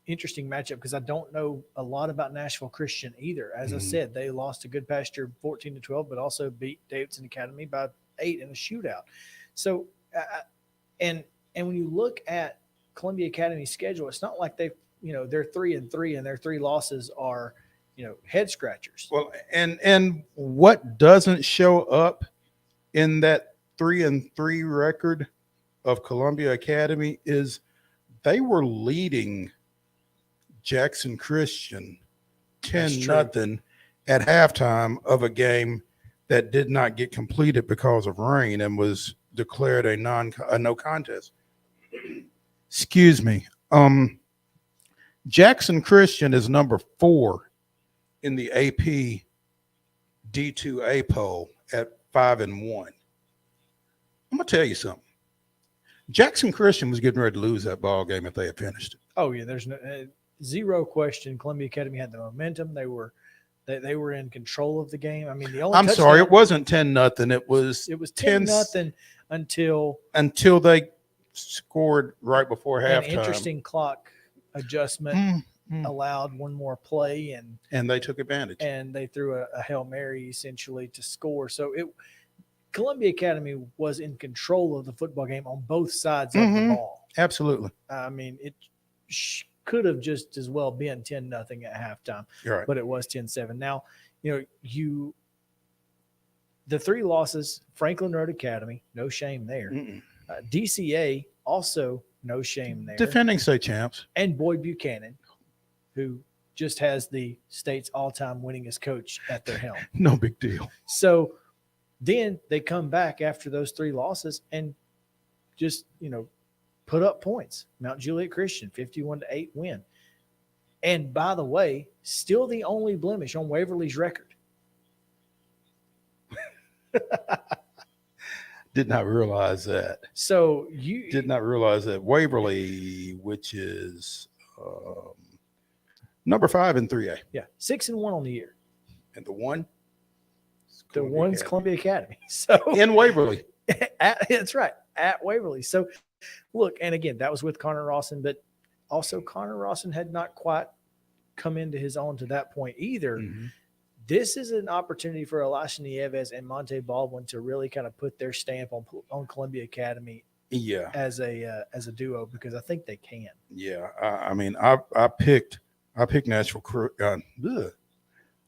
interesting matchup, because I don't know a lot about Nashville Christian either. As I said, they lost to Good Pasture 14-12, but also beat Davidson Academy by 8 in a shootout. So, and when you look at Columbia Academy's schedule, it's not like they're 3-3 and their 3 losses are head scratchers. Well, and what doesn't show up in that 3-3 record of Columbia Academy is they were leading Jackson Christian 10-0 at halftime of a game that did not get completed because of rain and was declared a no contest. Excuse me. Jackson Christian is number 4 in the AP D2A poll at 5-1. I'm gonna tell you something. Jackson Christian was getting ready to lose that ball game if they had finished it. Oh yeah, there's no zero question. Columbia Academy had the momentum. They were in control of the game. I mean, the only I'm sorry, it wasn't 10-0. It was 10-0 until they scored right before halftime. An interesting clock adjustment allowed one more play, and they took advantage. And they threw a Hail Mary essentially to score. So Columbia Academy was in control of the football game on both sides of the ball. Absolutely. I mean, it could have just as well been 10-0 at halftime, right, but it was 10-7. Now, the 3 losses, Franklin Road Academy, no shame there. DCA, also no shame there. Defending state champs. And Boyd Buchanan, who just has the state's all-time winningest coach at their helm. No big deal. So then they come back after those 3 losses and just, put up points. Mount Juliet Christian, 51-8 win. And by the way, still the only blemish on Waverly's record. Did not realize that. So you did not realize that Waverly, which is number 5 in 3A. Yeah, 6-1 on the year. And the one? The one's Columbia Academy. So in Waverly. That's right, at Waverly. So look, and again, that was with Connor Rawson, but also Connor Rawson had not quite come into his own to that point either. This is an opportunity for Elisha Nieves and Monte Baldwin to really kind of put their stamp on Columbia Academy. Yeah, as a duo, because I think they can. Yeah, I mean, I picked Nashville.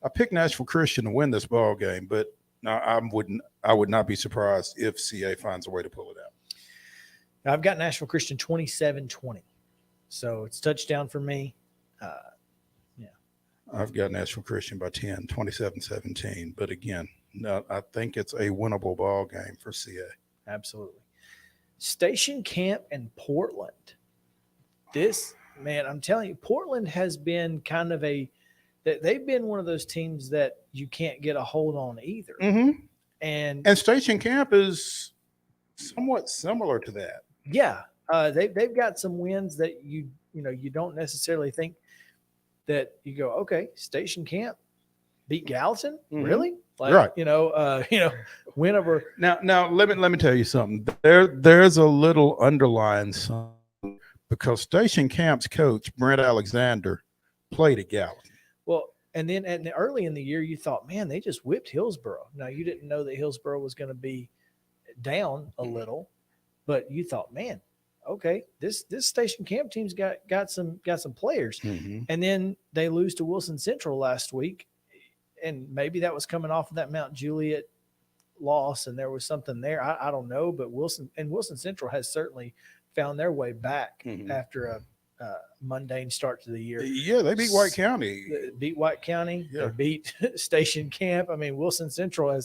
I picked Nashville Christian to win this ball game, but I would not be surprised if CA finds a way to pull it out. I've got Nashville Christian 27-20, so it's touchdown for me. I've got Nashville Christian by 10, 27-17. But again, no, I think it's a winnable ball game for CA. Absolutely. Station Camp and Portland. This, man, I'm telling you, Portland has been kind of they've been one of those teams that you can't get a hold on either. And Station Camp is somewhat similar to that. Yeah. They've got some wins that you don't necessarily think that you go, okay, Station Camp beat Gallatin, really? Right. Win over. Now let me tell you something. There's a little underlying something because Station Camp's coach Brent Alexander played at Gallatin. Well, and then early in the year, you thought, man, they just whipped Hillsboro. Now you didn't know that Hillsboro was going to be down a little, but you thought, man, okay, this Station Camp team's got some players. And then they lose to Wilson Central last week, and maybe that was coming off of that Mount Juliet loss, and there was something there. I don't know, but Wilson Central has certainly found their way back after a mundane start to the year. Yeah, they beat White County. They beat Station Camp. I mean, Wilson Central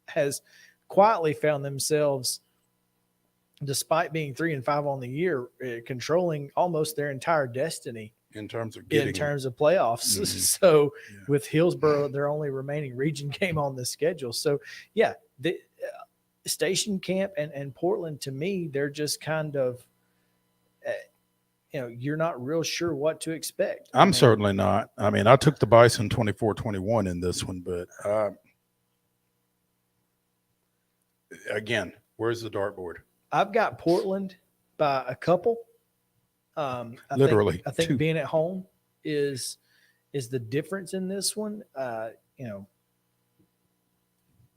has quietly found themselves, despite being 3-5 on the year, controlling almost their entire destiny in terms of playoffs. So with Hillsboro, their only remaining region game on the schedule. So yeah, the Station Camp and Portland, to me, they're just kind of, you're not real sure what to expect. I'm certainly not. I mean, I took the Bison 24-21 in this one, but again, where's the dartboard? I've got Portland by a couple. I think two. Being at home is the difference in this one.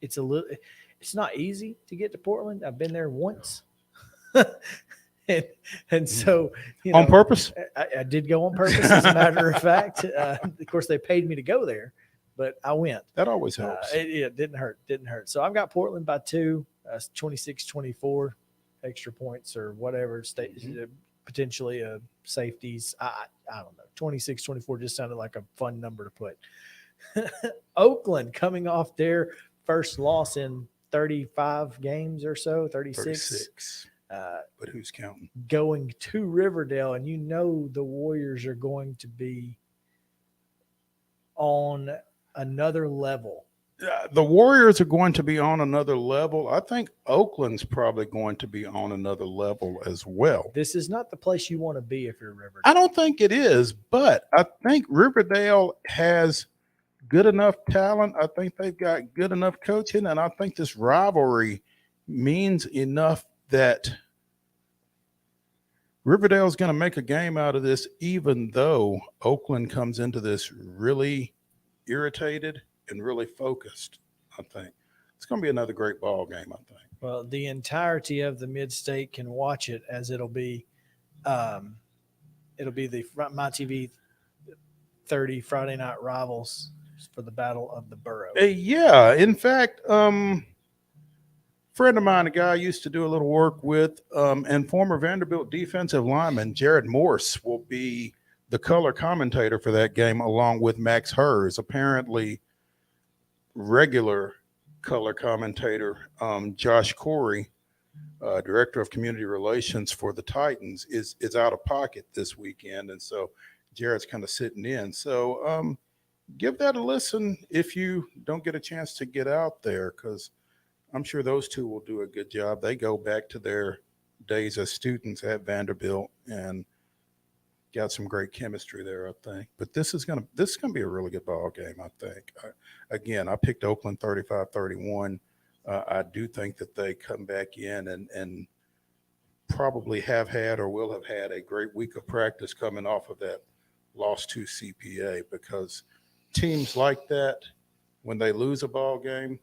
It's not easy to get to Portland. I've been there once. And so, on purpose, I did go on purpose. As a matter of fact, of course, they paid me to go there, but I went. That always helps. It didn't hurt. So I've got Portland by 2, 26-24, extra points or whatever. Potentially safeties. I don't know. 26-24 just sounded like a fun number to put. Oakland coming off their first loss in 35 games or so, 36. 36. But who's counting? Going to Riverdale, and you know the Warriors are going to be on another level. The Warriors are going to be on another level. I think Oakland's probably going to be on another level as well. This is not the place you want to be if you're Riverdale. I don't think it is, but I think Riverdale has good enough talent. I think they've got good enough coaching, and I think this rivalry means enough that Riverdale is going to make a game out of this, even though Oakland comes into this really irritated and really focused. I think it's going to be another great ball game, I think. Well, the entirety of the Mid-State can watch it, as it'll be the My TV 30 Friday Night Rivals for the Battle of the Borough. Yeah, in fact, friend of mine, a guy I used to do a little work with, and former Vanderbilt defensive lineman Jared Morse will be the color commentator for that game, along with Max Hers. Apparently, regular color commentator Josh Corey, director of community relations for the Titans, is out of pocket this weekend, and so Jared's kind of sitting in. So give that a listen if you don't get a chance to get out there, because I'm sure those two will do a good job. They go back to their days as students at Vanderbilt and got some great chemistry there, I think. But this is gonna be a really good ball game, I think. I picked Oakland 35-31. I do think that they come back in and probably have had or will have had a great week of practice coming off of that loss to CPA, because teams like that, when they lose a ball game,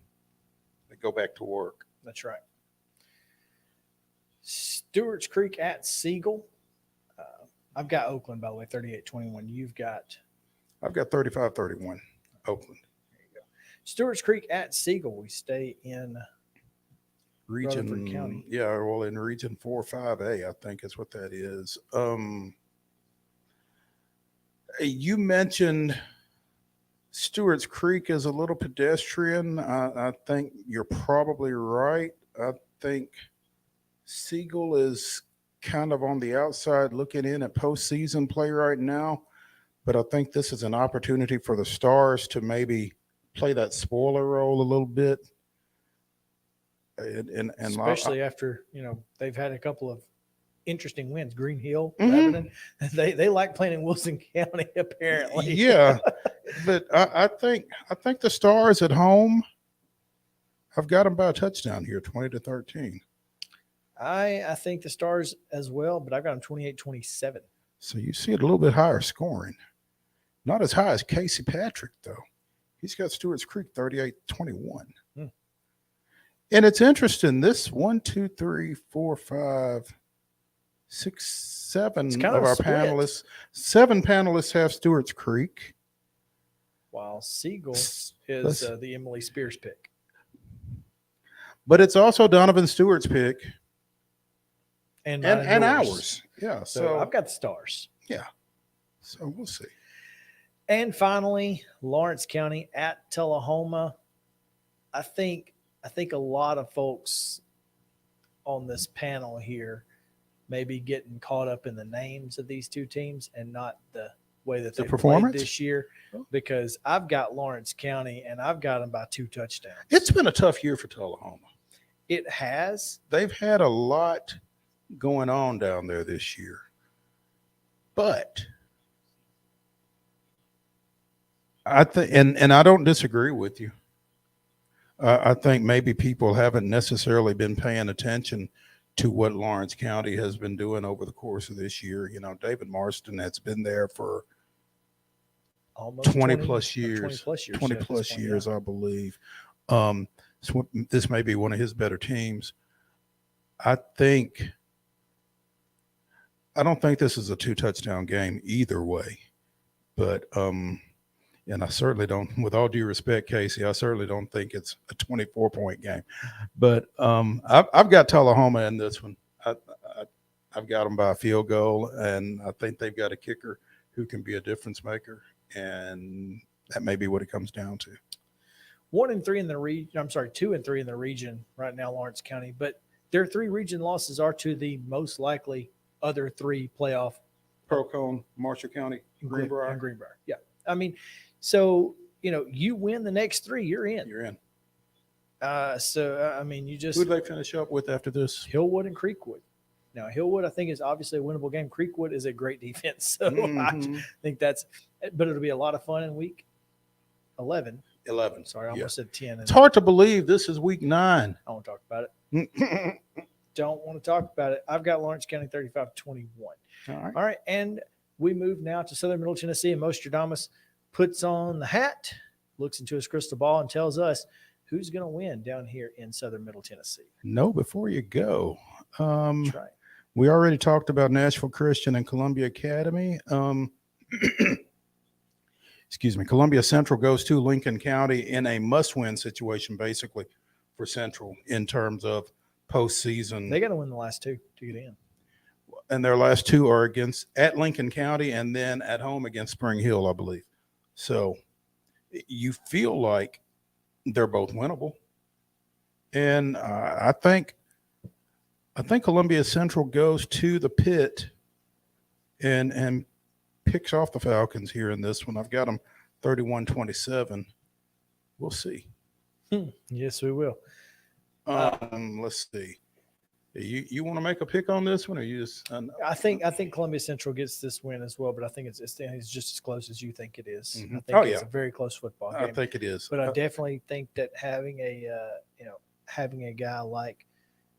they go back to work. That's right. Stewart's Creek at Siegel. I've got Oakland, by the way, 38-21. I've got 35-31, Oakland. There you go. Stewart's Creek at Siegel. We stay in Rutherford County. Yeah, well, in Region 4-5A, I think is what that is. You mentioned Stewart's Creek is a little pedestrian. I think you're probably right. I think Siegel is kind of on the outside looking in at postseason play right now, but I think this is an opportunity for the Stars to maybe play that spoiler role a little bit. And especially after, they've had a couple of interesting wins. Green Hill, Lebanon, they like playing in Wilson County, apparently. Yeah, but I think the Stars at home, I've got them by a touchdown here, 20-13. I think the Stars as well, but I've got them 28-27. So you see it a little bit higher scoring. Not as high as Casey Patrick, though. He's got Stewart's Creek 38-21. And it's interesting, this 1, 2, 3, 4, 5, 6, 7 of our panelists. 7 panelists have Stewart's Creek. While Siegel is the Emily Spears pick. But it's also Donovan Stewart's pick. And ours. Yeah. So I've got the Stars. Yeah. So we'll see. And finally, Lawrence County at Tullahoma. I think a lot of folks on this panel here may be getting caught up in the names of these two teams and not the way that they played this year, because I've got Lawrence County and I've got them by 2 touchdowns. It's been a tough year for Tullahoma. It has. They've had a lot going on down there this year. But I think, and I don't disagree with you. I think maybe people haven't necessarily been paying attention to what Lawrence County has been doing over the course of this year. David Marston has been there for almost 20 plus years, 20 plus years, I believe. So this may be one of his better teams. I don't think this is a 2-touchdown game either way, but and I certainly don't, with all due respect, Casey, I certainly don't think it's a 24-point game. But I've got Tullahoma in this one. I've got them by a field goal, and I think they've got a kicker who can be a difference maker, and that may be what it comes down to. 1-3 in the region. I'm sorry, 2-3 in the region right now, Lawrence County. But their 3 region losses are to the most likely other 3 playoff. Procon, Marshall County, Greenbrier. And Greenbrier. Yeah. I mean, so, you win the next 3, you're in. You're in. I mean, you just. Who do they finish up with after this? Hillwood and Creekwood. Now, Hillwood, I think, is obviously a winnable game. Creekwood is a great defense. So I think but it'll be a lot of fun in week 11. 11. Sorry, I almost said 10. It's hard to believe this is week 9. I won't talk about it. Don't want to talk about it. I've got Lawrence County 35-21. All right. And we move now to Southern Middle Tennessee, and Mostradamus puts on the hat, looks into his crystal ball, and tells us who's going to win down here in Southern Middle Tennessee. No, before you go. That's right. We already talked about Nashville Christian and Columbia Academy. Excuse me. Columbia Central goes to Lincoln County in a must-win situation, basically, for Central in terms of postseason. They got to win the last 2 to get in. And their last 2 are at Lincoln County and then at home against Spring Hill, I believe. So you feel like they're both winnable. And I think Columbia Central goes to the pit and picks off the Falcons here in this one. I've got them 31-27. We'll see. Yes, we will. Let's see. You want to make a pick on this one, or you just? I think Columbia Central gets this win as well, but I think it's just as close as you think it is. Mm-hmm. I think it's a very close football game. I think it is. But I definitely think that having a guy like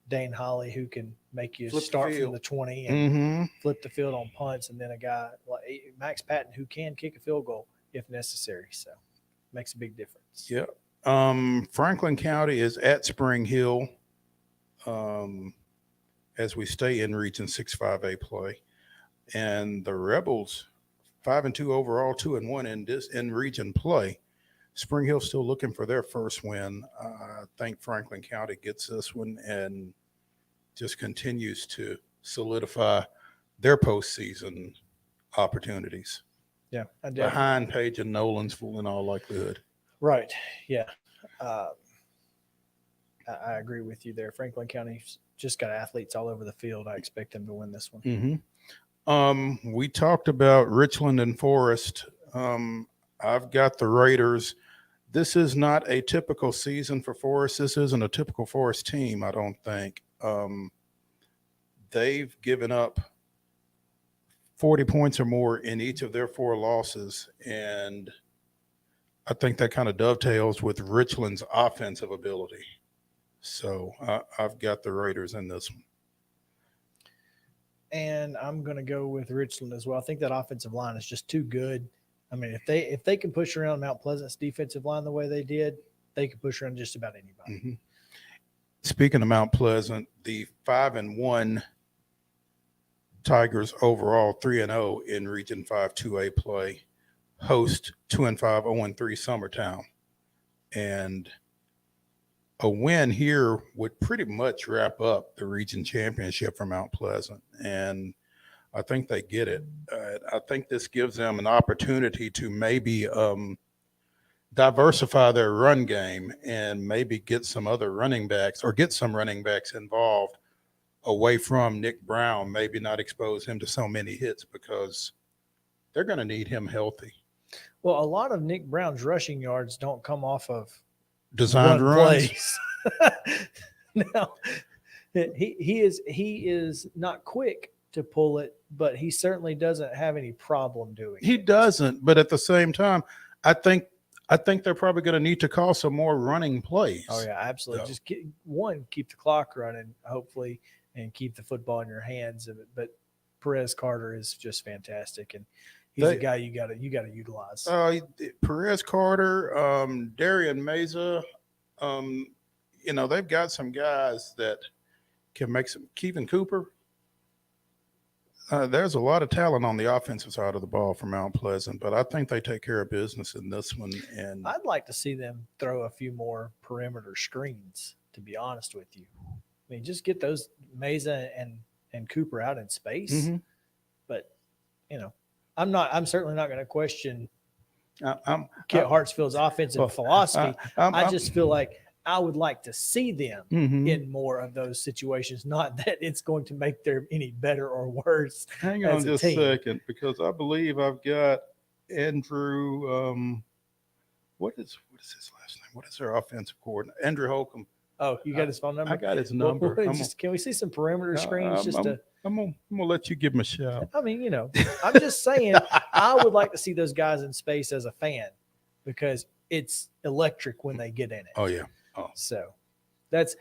Dane Holly who can make you start from the 20 and flip the field on punts, and then a guy like Max Patton who can kick a field goal if necessary. So makes a big difference. Yeah. Franklin County is at Spring Hill. As we stay in Region 6-5A play, and the Rebels 5-2 overall, 2-1 in region play. Spring Hill still looking for their first win. I think Franklin County gets this one and just continues to solidify their postseason opportunities. Yeah, behind Page and Nolansville in all likelihood. Right. Yeah. I agree with you there. Franklin County's just got athletes all over the field. I expect them to win this one. We talked about Richland and Forest. I've got the Raiders. This is not a typical season for Forest. This isn't a typical Forest team, I don't think. They've given up 40 points or more in each of their 4 losses, and I think that kind of dovetails with Richland's offensive ability. So I've got the Raiders in this one. And I'm going to go with Richland as well. I think that offensive line is just too good. I mean, if they can push around Mount Pleasant's defensive line the way they did, they can push around just about anybody. Speaking of Mount Pleasant, the 5-1 Tigers overall 3-0 in Region 5 2A play host 2-5 0-3 Summertown, and a win here would pretty much wrap up the region championship for Mount Pleasant, and I think they get it. I think this gives them an opportunity to maybe diversify their run game and maybe get some other running backs or get some running backs involved away from Nick Brown, maybe not expose him to so many hits because they're going to need him healthy. Well, a lot of Nick Brown's rushing yards don't come off of designed runs. Now, he is not quick to pull it, but he certainly doesn't have any problem doing it. He doesn't, but at the same time, I think they're probably going to need to call some more running plays. Oh yeah, absolutely. Just keep the clock running, hopefully, and keep the football in your hands. But Perez Carter is just fantastic, and he's a guy you got to utilize. Perez Carter, Darian Meza, they've got some guys that can make some. Kevin Cooper. There's a lot of talent on the offensive side of the ball for Mount Pleasant, but I think they take care of business in this one. And I'd like to see them throw a few more perimeter screens, to be honest with you. I mean, just get those Meza and Cooper out in space. But I'm certainly not going to question Kit Hartsfield's offensive philosophy. I just feel like I would like to see them in more of those situations, not that it's going to make them any better or worse. Hang on just a second, because I believe I've got Andrew. What is his last name? What is their offensive coordinator? Andrew Holcomb. Oh, you got his phone number? I got his number. Can we see some perimeter screens? I'm gonna let you give him a shout. I mean, I'm just saying, I would like to see those guys in space as a fan, because it's electric when they get in it. Oh yeah. Oh. So that's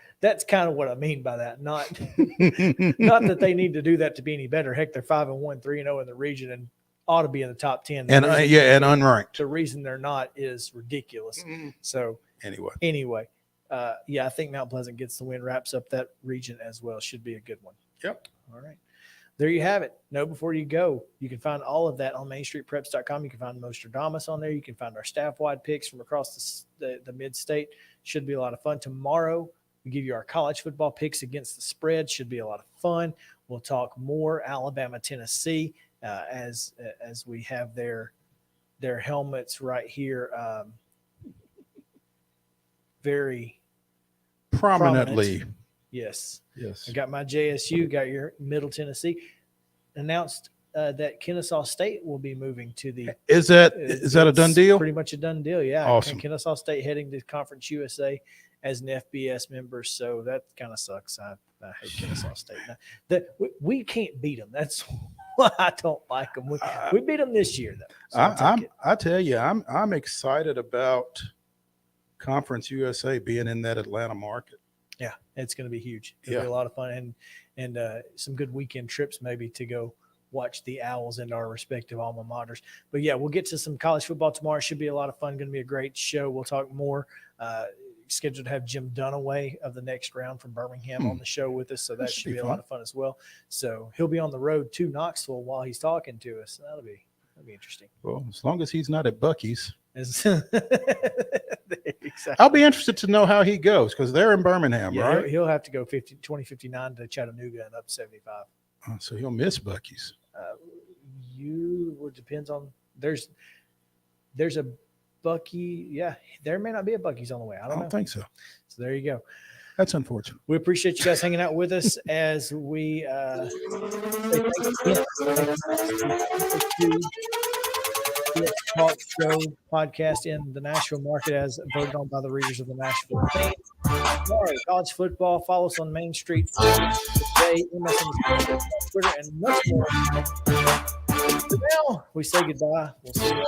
kind of what I mean by that. Not that they need to do that to be any better. Heck, they're 5-1, 3-0 in the region, and ought to be in the top 10. And unranked. The reason they're not is ridiculous. So anyway, I think Mount Pleasant gets the win, wraps up that region as well. Should be a good one. Yep. All right. There you have it. Know before you go. You can find all of that on MainStreetPreps.com. You can find Nostradamus on there. You can find our staff-wide picks from across the mid-state. Should be a lot of fun. Tomorrow, we give you our college football picks against the spread. Should be a lot of fun. We'll talk more Alabama, Tennessee as we have their helmets right here very prominently. Prominent. Yes. Yes. I got my JSU, got your Middle Tennessee. Announced that Kennesaw State will be moving to the. Is that a done deal? Pretty much a done deal, yeah. Awesome. Kennesaw State heading to Conference USA as an FBS member, so that kind of sucks. I hate Kennesaw State. We can't beat them. That's why I don't like them. We beat them this year, though. So I tell you, I'm excited about Conference USA being in that Atlanta market. Yeah, it's going to be huge. It'll be a lot of fun, and some good weekend trips maybe to go watch the Owls in our respective alma maters. But yeah, we'll get to some college football tomorrow. Should be a lot of fun. Going to be a great show. We'll talk more. Scheduled to have Jim Dunaway of the Next Round from Birmingham on the show with us, so that should be a lot of fun as well. So he'll be on the road to Knoxville while he's talking to us. That'll be interesting. Well, as long as he's not at Buc-ee's. Exactly. I'll be interested to know how he goes, because they're in Birmingham, right? He'll have to go 2059 to Chattanooga and up 75. So he'll miss Buc-ee's. Depends on there's a Buc-ee. Yeah, there may not be a Buc-ee's on the way. I don't think so. So there you go. That's unfortunate. We appreciate you guys hanging out with us as we talk show podcast in the Nashville market as voted on by the readers of the Nashville Fame. Tomorrow, college football. Follow us on Main Street today, MSN, Twitter, and much more. For now, we say goodbye. We'll see you.